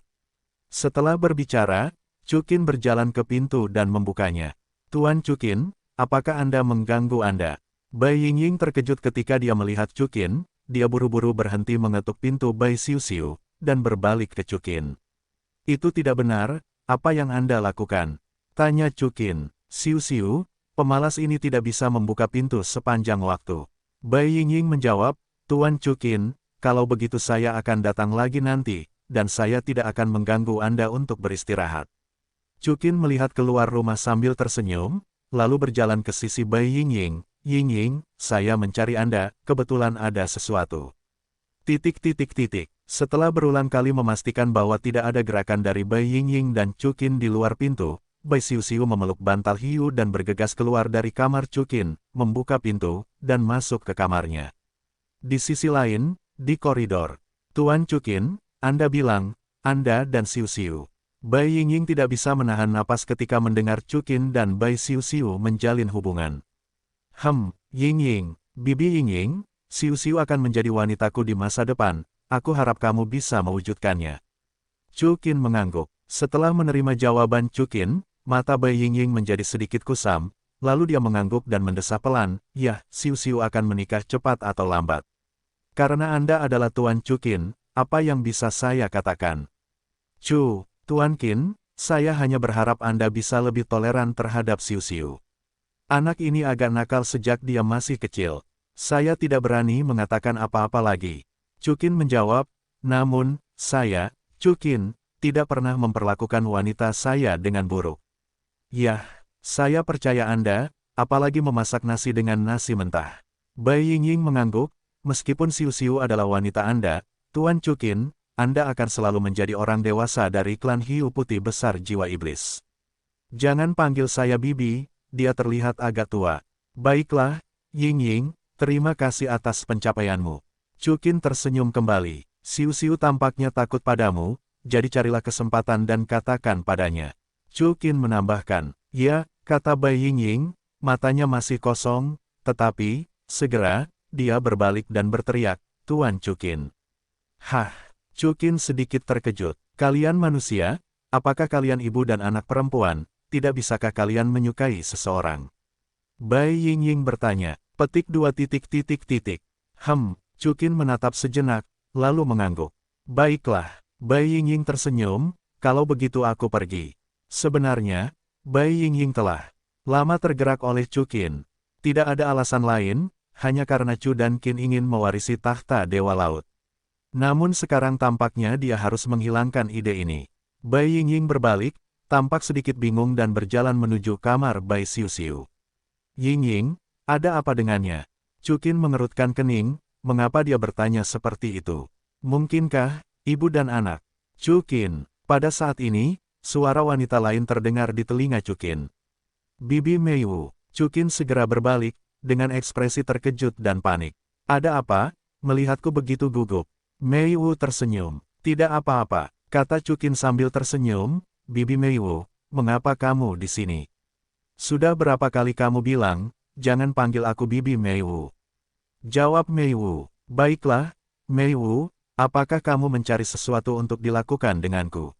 Setelah berbicara, Chukin berjalan ke pintu dan membukanya. Tuan Chukin, apakah Anda mengganggu Anda? Bai Yingying terkejut ketika dia melihat Chukin, dia buru-buru berhenti mengetuk pintu Bai Xiu, dan berbalik ke Chukin. Itu tidak benar, apa yang Anda lakukan? Tanya Chukin. Xiu, pemalas ini tidak bisa membuka pintu sepanjang waktu. Bai Yingying menjawab, Tuan Chukin, kalau begitu saya akan datang lagi nanti, dan saya tidak akan mengganggu Anda untuk beristirahat. Chukin melihat keluar rumah sambil tersenyum, lalu berjalan ke sisi Bai Yingying. Yingying, saya mencari Anda, kebetulan ada sesuatu. Setelah berulang kali memastikan bahwa tidak ada gerakan dari Bai Yingying dan Chukin di luar pintu, Bai Xiu memeluk bantal hiu dan bergegas keluar dari kamar Chukin, membuka pintu, dan masuk ke kamarnya. Di sisi lain, di koridor. Tuan Chukin, Anda bilang, Anda dan Xiu. Bai Yingying tidak bisa menahan napas ketika mendengar Chukin dan Bai Xiu menjalin hubungan. Yingying, Bibi Yingying, Xiu akan menjadi wanitaku di masa depan, aku harap kamu bisa mewujudkannya. Chukin mengangguk. Setelah menerima jawaban Chukin, mata Bai Yingying menjadi sedikit kusam, lalu dia mengangguk dan mendesah pelan, ya, Xiu akan menikah cepat atau lambat. Karena Anda adalah Tuan Chukin, apa yang bisa saya katakan? Tuan Qin, saya hanya berharap Anda bisa lebih toleran terhadap Xiu. Anak ini agak nakal sejak dia masih kecil. Saya tidak berani mengatakan apa-apa lagi. Cukin menjawab, namun, saya, Cukin, tidak pernah memperlakukan wanita saya dengan buruk. Yah, saya percaya Anda, apalagi memasak nasi dengan nasi mentah. Bai Yingying mengangguk, meskipun Xiu Xiu adalah wanita Anda, Tuan Cukin, Anda akan selalu menjadi orang dewasa dari klan hiu putih besar jiwa iblis. Jangan panggil saya Bibi, dia terlihat agak tua. Baiklah, Yingying, terima kasih atas pencapaianmu. Cukin tersenyum kembali. Xiu Xiu tampaknya takut padamu, jadi carilah kesempatan dan katakan padanya. Cukin menambahkan, ya, kata Bai Yingying, matanya masih kosong, tetapi, segera, dia berbalik dan berteriak, Tuan Cukin. Hah, Cukin sedikit terkejut. Kalian manusia, apakah kalian ibu dan anak perempuan, tidak bisakah kalian menyukai seseorang? Bai Yingying bertanya, petik 2 titik. Cukin menatap sejenak, lalu mengangguk. Baiklah, Bai Yingying tersenyum, kalau begitu aku pergi. Sebenarnya, Bai Yingying telah lama tergerak oleh Cukin. Tidak ada alasan lain, hanya karena Chu dan Qin ingin mewarisi takhta Dewa Laut. Namun sekarang tampaknya dia harus menghilangkan ide ini. Bai Yingying berbalik, tampak sedikit bingung dan berjalan menuju kamar Bai Xiu Xiu. Yingying, ada apa dengannya? Cukin mengerutkan kening, mengapa dia bertanya seperti itu? Mungkinkah, ibu dan anak? Cukin, pada saat ini, suara wanita lain terdengar di telinga Cukin. Bibi Meiwu. Cukin segera berbalik, dengan ekspresi terkejut dan panik. Ada apa? Melihatku begitu gugup. Meiwu tersenyum. Tidak apa-apa, kata Cukin sambil tersenyum. Bibi Meiwu, mengapa kamu di sini? Sudah berapa kali kamu bilang, jangan panggil aku Bibi Meiwu. Jawab Meiwu. Baiklah, Meiwu, apakah kamu mencari sesuatu untuk dilakukan denganku?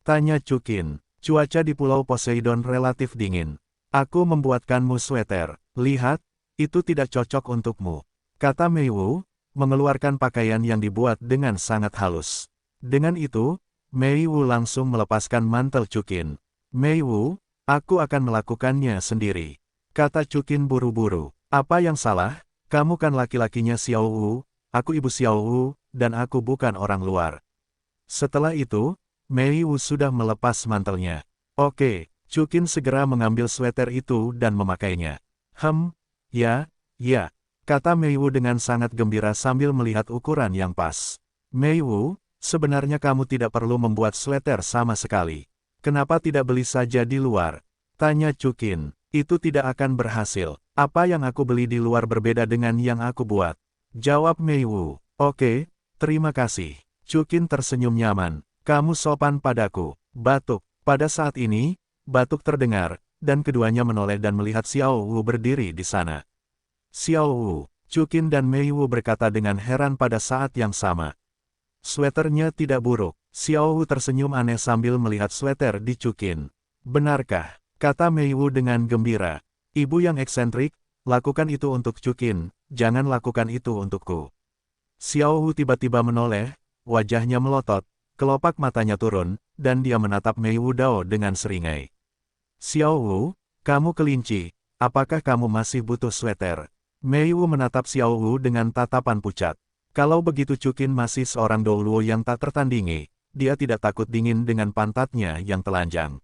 Tanya Cukin. Cuaca di Pulau Poseidon relatif dingin. Aku membuatkanmu sweter. Lihat, itu tidak cocok untukmu. Kata Meiwu, mengeluarkan pakaian yang dibuat dengan sangat halus. Dengan itu, Meiwu langsung melepaskan mantel Cukin. Meiwu, aku akan melakukannya sendiri. Kata Cukin buru-buru. Apa yang salah? Kamu kan laki-lakinya Xiao Wu, aku ibu Xiao Wu, dan aku bukan orang luar. Setelah itu, Meiwu sudah melepas mantelnya. Oke, Cukin segera mengambil sweater itu dan memakainya. Ya, kata Meiwu dengan sangat gembira sambil melihat ukuran yang pas. Meiwu, sebenarnya kamu tidak perlu membuat sweater sama sekali. Kenapa tidak beli saja di luar? Tanya Cukin. Itu tidak akan berhasil. Apa yang aku beli di luar berbeda dengan yang aku buat. Jawab Meiwu. Oke, terima kasih. Cukin tersenyum nyaman. Kamu sopan padaku. Batuk. Pada saat ini, batuk terdengar, dan keduanya menoleh dan melihat Xiao Wu berdiri di sana. Xiao Wu, Cukin dan Meiwu berkata dengan heran pada saat yang sama. Sweaternya tidak buruk. Xiao Wu tersenyum aneh sambil melihat sweater di Cukin. Benarkah? Kata Meiwu dengan gembira. Ibu yang eksentrik, lakukan itu untuk Cukin, jangan lakukan itu untukku. Xiao Wu tiba-tiba menoleh, wajahnya melotot, kelopak matanya turun, dan dia menatap Meiwu Dao dengan seringai. Xiao Wu, kamu kelinci, apakah kamu masih butuh sweater? Meiwu menatap Xiao Wu dengan tatapan pucat. Kalau begitu Cukin masih seorang Douluo yang tak tertandingi, dia tidak takut dingin dengan pantatnya yang telanjang.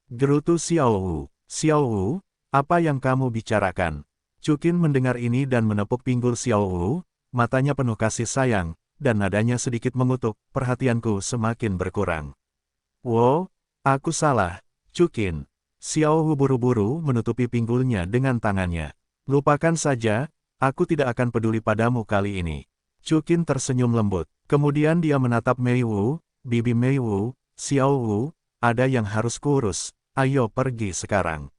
Gerutu Xiao Wu. Xiao Wu, apa yang kamu bicarakan? Cukin mendengar ini dan menepuk pinggul Xiao Wu, matanya penuh kasih sayang, dan nadanya sedikit mengutuk, perhatianku semakin berkurang. Wow, aku salah, Cukin. Xiao Wu buru-buru menutupi pinggulnya dengan tangannya. Lupakan saja, aku tidak akan peduli padamu kali ini. Cukin tersenyum lembut. Kemudian dia menatap Meiwu, Bibi Meiwu, Xiao Wu, ada yang harus kurus, ayo pergi sekarang.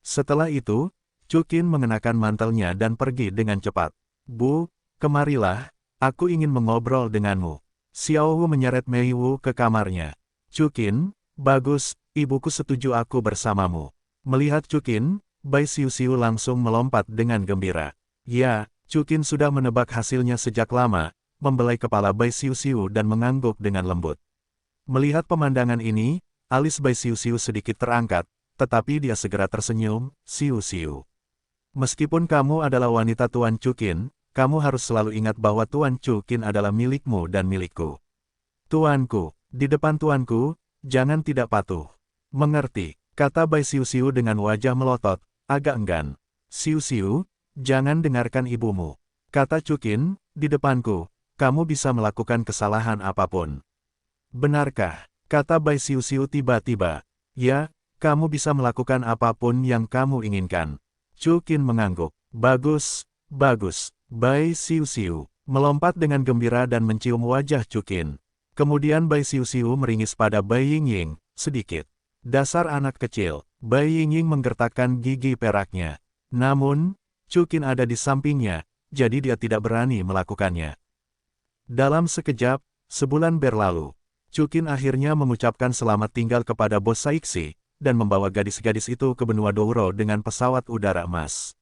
Setelah itu, Cukin mengenakan mantelnya dan pergi dengan cepat. Bu, kemarilah, aku ingin mengobrol denganmu. Xiao Wu menyeret Meiwu ke kamarnya. Cukin, bagus, ibuku setuju aku bersamamu. Melihat Cukin, Bai Xiu Xiu langsung melompat dengan gembira. Ya, Cukin sudah menebak hasilnya sejak lama, membelai kepala Bai Xiu Xiu dan mengangguk dengan lembut. Melihat pemandangan ini, alis Bai Xiu Xiu sedikit terangkat, tetapi dia segera tersenyum, Xiu Xiu. Meskipun kamu adalah wanita Tuan Chukin, kamu harus selalu ingat bahwa Tuan Chukin adalah milikmu dan milikku. Tuanku, di depan tuanku, jangan tidak patuh. Mengerti, kata Bai Xiu dengan wajah melotot, agak enggan. Xiu, jangan dengarkan ibumu. Kata Chukin, di depanku, kamu bisa melakukan kesalahan apapun. Benarkah? Kata Bai Xiu tiba-tiba. Ya, kamu bisa melakukan apapun yang kamu inginkan. Chukin mengangguk. Bagus, bagus. Bai Xiu melompat dengan gembira dan mencium wajah Chukin. Kemudian Bai Xiu meringis pada Bai Yingying, sedikit. Dasar anak kecil, Bai Yingying menggertakkan gigi peraknya. Namun, Chukin ada di sampingnya, jadi dia tidak berani melakukannya. Dalam sekejap, sebulan berlalu. Chukin akhirnya mengucapkan selamat tinggal kepada bos Saixi, dan membawa gadis-gadis itu ke benua Douro dengan pesawat udara emas.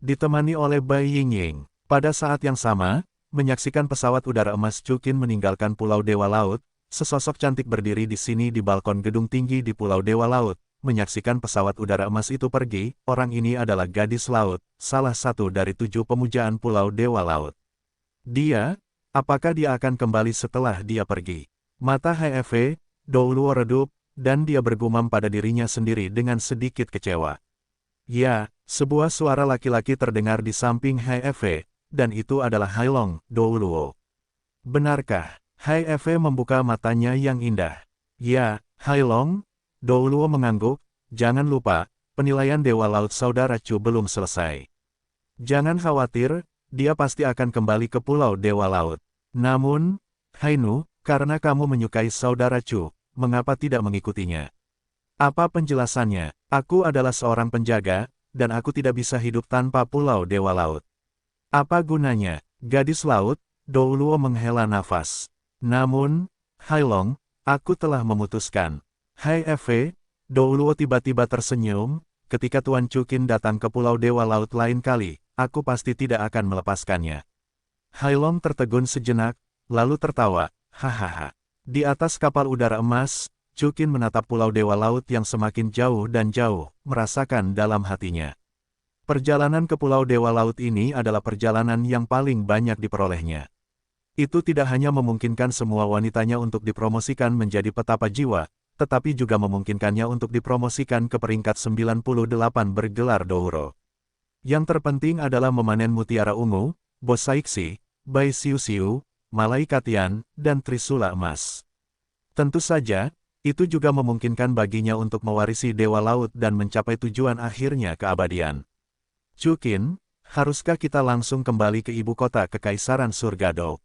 Ditemani oleh Bai Yingying, pada saat yang sama, menyaksikan pesawat udara emas Chukin meninggalkan Pulau Dewa Laut, sesosok cantik berdiri di sini di balkon gedung tinggi di Pulau Dewa Laut, menyaksikan pesawat udara emas itu pergi. Orang ini adalah gadis laut, salah satu dari 7 pemujaan Pulau Dewa Laut. Dia, apakah dia akan kembali setelah dia pergi? Mata HFV, Douluo redup, dan dia bergumam pada dirinya sendiri dengan sedikit kecewa. Ya, sebuah suara laki-laki terdengar di samping HFV, dan itu adalah Hailong, Douluo. Benarkah? HFV membuka matanya yang indah. Ya, Hailong, Douluo mengangguk, jangan lupa, penilaian Dewa Laut Saudara Chu belum selesai. Jangan khawatir, dia pasti akan kembali ke Pulau Dewa Laut. Namun, Hainu, karena kamu menyukai Saudara Chu, mengapa tidak mengikutinya? Apa penjelasannya? Aku adalah seorang penjaga, dan aku tidak bisa hidup tanpa Pulau Dewa Laut. Apa gunanya? Gadis laut, Douluo menghela nafas. Namun, Hailong, aku telah memutuskan. HFV, Douluo tiba-tiba tersenyum, ketika Tuan Chukin datang ke Pulau Dewa Laut lain kali, aku pasti tidak akan melepaskannya. Hailong tertegun sejenak, lalu tertawa, hahaha. Di atas kapal udara emas, Chukin menatap Pulau Dewa Laut yang semakin jauh dan jauh, merasakan dalam hatinya. Perjalanan ke Pulau Dewa Laut ini adalah perjalanan yang paling banyak diperolehnya. Itu tidak hanya memungkinkan semua wanitanya untuk dipromosikan menjadi petapa jiwa, tetapi juga memungkinkannya untuk dipromosikan ke peringkat 98 bergelar Douro. Yang terpenting adalah memanen mutiara ungu, bos Saixi, Bai Xiu, Malaikat Yan, dan Trisula emas. Tentu saja, itu juga memungkinkan baginya untuk mewarisi Dewa Laut dan mencapai tujuan akhirnya keabadian. Chukin, haruskah kita langsung kembali ke ibu kota Kekaisaran Surga Dou?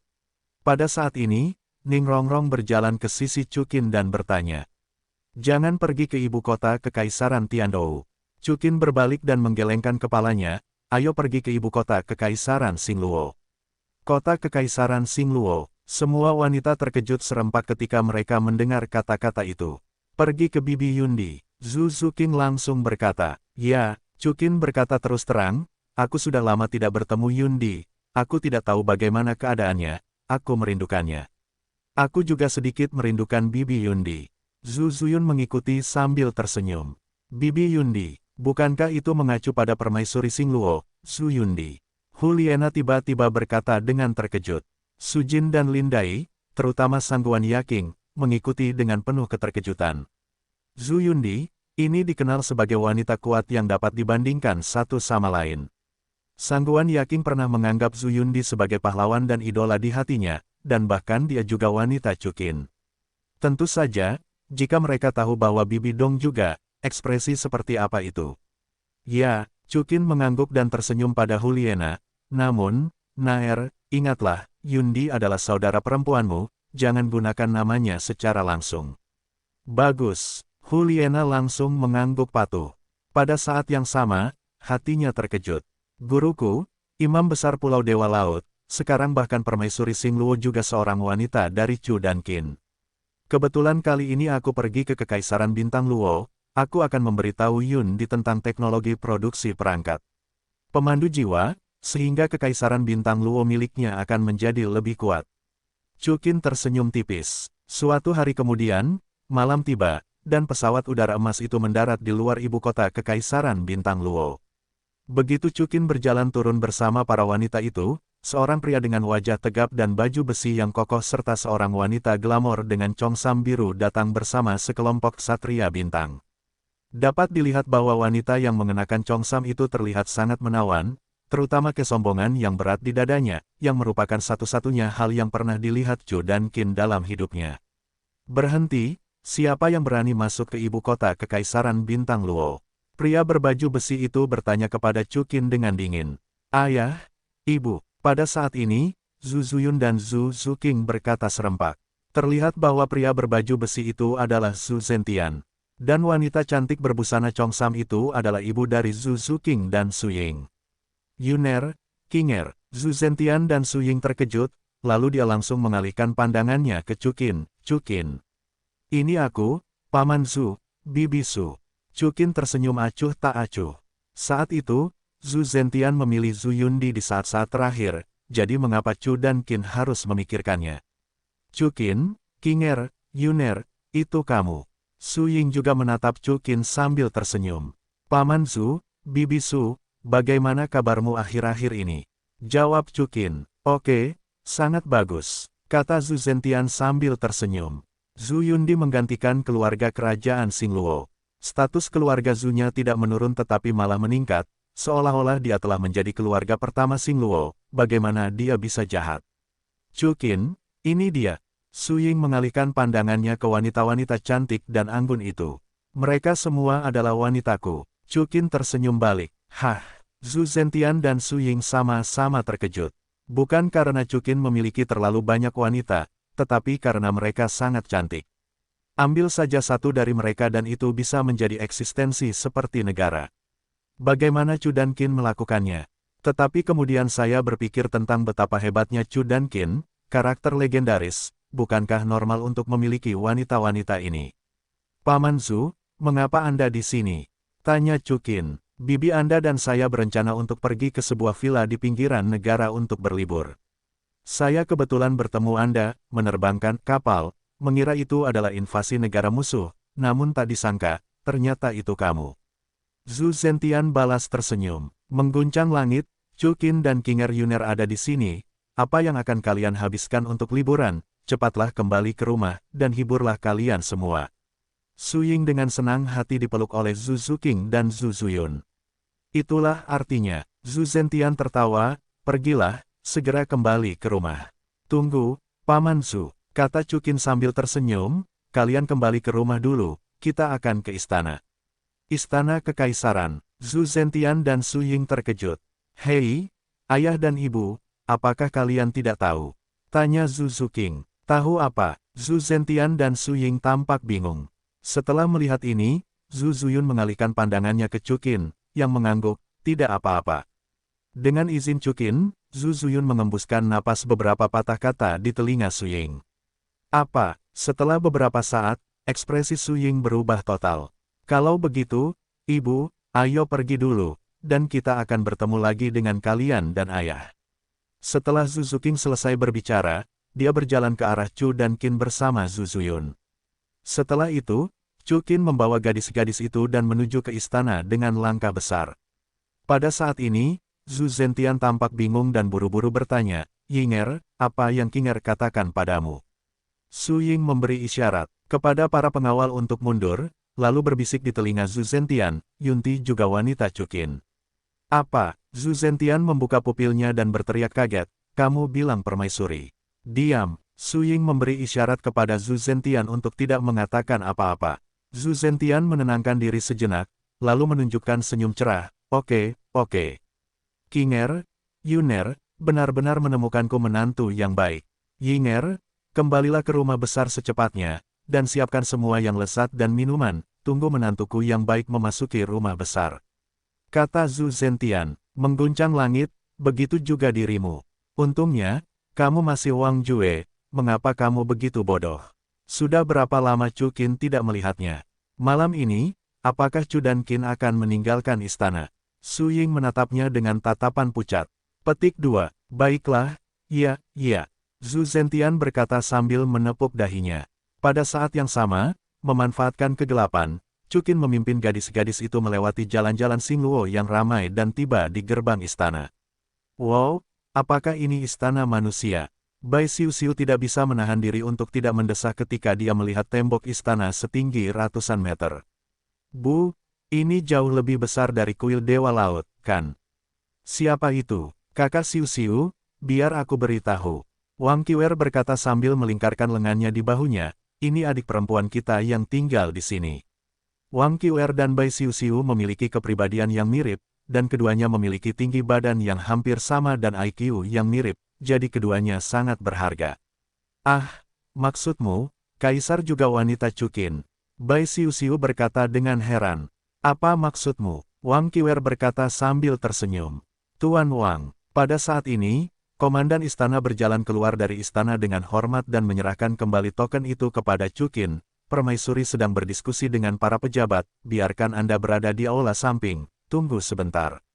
Pada saat ini, Ning Rongrong berjalan ke sisi Chukin dan bertanya. Jangan pergi ke ibu kota Kekaisaran Tiandou. Chukin berbalik dan menggelengkan kepalanya, ayo pergi ke ibu kota Kekaisaran Xingluo. Kota Kekaisaran Xingluo, semua wanita terkejut serempak ketika mereka mendengar kata-kata itu. Pergi ke Bibi Yundi, Zhu Zuqing langsung berkata. Ya, Chukin berkata terus terang, aku sudah lama tidak bertemu Yundi, aku tidak tahu bagaimana keadaannya, aku merindukannya. Aku juga sedikit merindukan Bibi Yundi. Zhu Zuyun mengikuti sambil tersenyum. Bibi Yundi, bukankah itu mengacu pada permaisuri Xingluo, Zhu Yundi? Huliena tiba-tiba berkata dengan terkejut. Sujin dan Lindai, terutama Sangguan Yaking, mengikuti dengan penuh keterkejutan. Zhu Yundi, ini dikenal sebagai wanita kuat yang dapat dibandingkan satu sama lain. Sangguan Yaking pernah menganggap Zhu Yundi sebagai pahlawan dan idola di hatinya, dan bahkan dia juga wanita Chukin. Tentu saja, jika mereka tahu bahwa Bibi Dong juga, ekspresi seperti apa itu? Ya, Chukin mengangguk dan tersenyum pada Huliena, namun, Naer, ingatlah, Yundi adalah saudara perempuanmu, jangan gunakan namanya secara langsung. Bagus. Huliena langsung mengangguk patuh. Pada saat yang sama, hatinya terkejut. Guruku, Imam Besar Pulau Dewa Laut, sekarang bahkan permaisuri Xingluo juga seorang wanita dari Chu dan Qin. Kebetulan kali ini aku pergi ke Kekaisaran Bintang Luo, aku akan memberitahu Yundi tentang teknologi produksi perangkat pemandu jiwa, sehingga Kekaisaran Bintang Luo miliknya akan menjadi lebih kuat. Chukin tersenyum tipis. Suatu hari kemudian, malam tiba, dan pesawat udara emas itu mendarat di luar ibu kota Kekaisaran Bintang Luo. Begitu Chukin berjalan turun bersama para wanita itu, seorang pria dengan wajah tegap dan baju besi yang kokoh serta seorang wanita glamor dengan congsam biru datang bersama sekelompok satria bintang. Dapat dilihat bahwa wanita yang mengenakan congsam itu terlihat sangat menawan, terutama kesombongan yang berat di dadanya, yang merupakan satu-satunya hal yang pernah dilihat Chu dan Qin dalam hidupnya. Berhenti, siapa yang berani masuk ke ibu kota Kekaisaran Bintang Luo? Pria berbaju besi itu bertanya kepada Chu Qin dengan dingin. Ayah, ibu, pada saat ini, Zhu Zuyun dan Zhu Zuqing berkata serempak. Terlihat bahwa pria berbaju besi itu adalah Zhu Zentian. Dan wanita cantik berbusana congsam itu adalah ibu dari Zhu Zuqing dan Su Ying. Yuner, Qinger, Zhu Zentian dan Su Ying terkejut, lalu dia langsung mengalihkan pandangannya ke Chu Qin. Chu Qin. Ini aku, Paman Zhu, Bibi Su. Chu Qin tersenyum acuh tak acuh. Saat itu, Zhu Zentian memilih Zhu Yundi di saat-saat terakhir, jadi mengapa Chu dan Qin harus memikirkannya? Chu Qin, Qinger, Yuner, itu kamu. Su Ying juga menatap Chu Qin sambil tersenyum. Paman Zhu, Bibi Su, bagaimana kabarmu akhir-akhir ini? Jawab Chu Qin. Oke, sangat bagus, kata Zhu Zentian sambil tersenyum. Zhu Yundi menggantikan keluarga kerajaan Xingluo. Status keluarga Zhu-nya tidak menurun tetapi malah meningkat, seolah-olah dia telah menjadi keluarga pertama Xingluo. Bagaimana dia bisa jahat? Chu Qin, ini dia. Su Ying mengalihkan pandangannya ke wanita-wanita cantik dan anggun itu. Mereka semua adalah wanitaku. Chu Qin tersenyum balik. Hah, Zhu Zentian dan Su Ying sama-sama terkejut. Bukan karena Chu Qin memiliki terlalu banyak wanita, tetapi karena mereka sangat cantik. Ambil saja satu dari mereka dan itu bisa menjadi eksistensi seperti negara. Bagaimana Chu dan Qin melakukannya? Tetapi kemudian saya berpikir tentang betapa hebatnya Chu dan Qin, karakter legendaris, bukankah normal untuk memiliki wanita-wanita ini? Paman Zhu, mengapa Anda di sini? Tanya Chu Qin. Bibi Anda dan saya berencana untuk pergi ke sebuah villa di pinggiran negara untuk berlibur. Saya kebetulan bertemu Anda, menerbangkan kapal, mengira itu adalah invasi negara musuh, namun tak disangka, ternyata itu kamu. Zhu Zentian balas tersenyum. Mengguncang langit, Chu Qin dan Qinger Yuner ada di sini. Apa yang akan kalian habiskan untuk liburan? Cepatlah kembali ke rumah, dan hiburlah kalian semua. Su Ying dengan senang hati dipeluk oleh Zhu Zuqing dan Zhu Zuyun. Itulah artinya. Zhu Zentian tertawa, pergilah, segera kembali ke rumah. Tunggu, Paman Zhu, kata Chu Qin sambil tersenyum, kalian kembali ke rumah dulu, kita akan ke istana. Istana Kekaisaran. Zhu Zentian dan Su Ying terkejut. Hei, ayah dan ibu, apakah kalian tidak tahu? Tanya Zhu Zuqing. Tahu apa? Zhu Zentian dan Su Ying tampak bingung. Setelah melihat ini, Zhu Zuyun mengalihkan pandangannya ke Chu Qin, yang mengangguk, tidak apa-apa. Dengan izin Chu Qin, Zhu Zuyun mengembuskan napas beberapa patah kata di telinga Su Ying. Apa? Setelah beberapa saat, ekspresi Su Ying berubah total. Kalau begitu, ibu, ayo pergi dulu, dan kita akan bertemu lagi dengan kalian dan ayah. Setelah Zhu Zuqing selesai berbicara, dia berjalan ke arah Chu dan Qin bersama Zhu Zuyun. Setelah itu, Chu Qin membawa gadis-gadis itu dan menuju ke istana dengan langkah besar. Pada saat ini, Zhu Zentian tampak bingung dan buru-buru bertanya, Yinger, apa yang Qinger katakan padamu? Su Ying memberi isyarat kepada para pengawal untuk mundur, lalu berbisik di telinga Zhu Zentian, Yunti juga wanita Chu Qin. Apa? Zhu Zentian membuka pupilnya dan berteriak kaget, kamu bilang permaisuri. Diam. Su Ying memberi isyarat kepada Zhu Zentian untuk tidak mengatakan apa-apa. Zhu Zentian menenangkan diri sejenak, lalu menunjukkan senyum cerah. Oke. Qinger, Yuner, benar-benar menemukanku menantu yang baik. Yinger, kembalilah ke rumah besar secepatnya, dan siapkan semua yang lezat dan minuman, tunggu menantuku yang baik memasuki rumah besar. Kata Zhu Zentian, mengguncang langit, begitu juga dirimu. Untungnya, kamu masih Wang Jue, mengapa kamu begitu bodoh? Sudah berapa lama Chu Qin tidak melihatnya? Malam ini, apakah Chu dan Qin akan meninggalkan istana? Su Ying menatapnya dengan tatapan pucat. Petik 2. Baiklah, iya. Zhu Zentian berkata sambil menepuk dahinya. Pada saat yang sama, memanfaatkan kegelapan, Cukin memimpin gadis-gadis itu melewati jalan-jalan Xingluo yang ramai dan tiba di gerbang istana. Wow, apakah ini istana manusia? Bai Xiuxiu tidak bisa menahan diri untuk tidak mendesak ketika dia melihat tembok istana setinggi ratusan meter. Bu, ini jauh lebih besar dari kuil Dewa Laut, kan? Siapa itu? Kakak Xiuxiu, biar aku beritahu. Wang Qiwer berkata sambil melingkarkan lengannya di bahunya, ini adik perempuan kita yang tinggal di sini. Wang Qiwer dan Bai Xiuxiu memiliki kepribadian yang mirip, dan keduanya memiliki tinggi badan yang hampir sama dan IQ yang mirip, jadi keduanya sangat berharga. Ah, maksudmu, Kaisar juga wanita Cukin? Bai Xiuxiu berkata dengan heran. Apa maksudmu? Wang Qiwer berkata sambil tersenyum. Tuan Wang, pada saat ini, Komandan istana berjalan keluar dari istana dengan hormat dan menyerahkan kembali token itu kepada Cukin. Permaisuri sedang berdiskusi dengan para pejabat, biarkan Anda berada di aula samping, tunggu sebentar.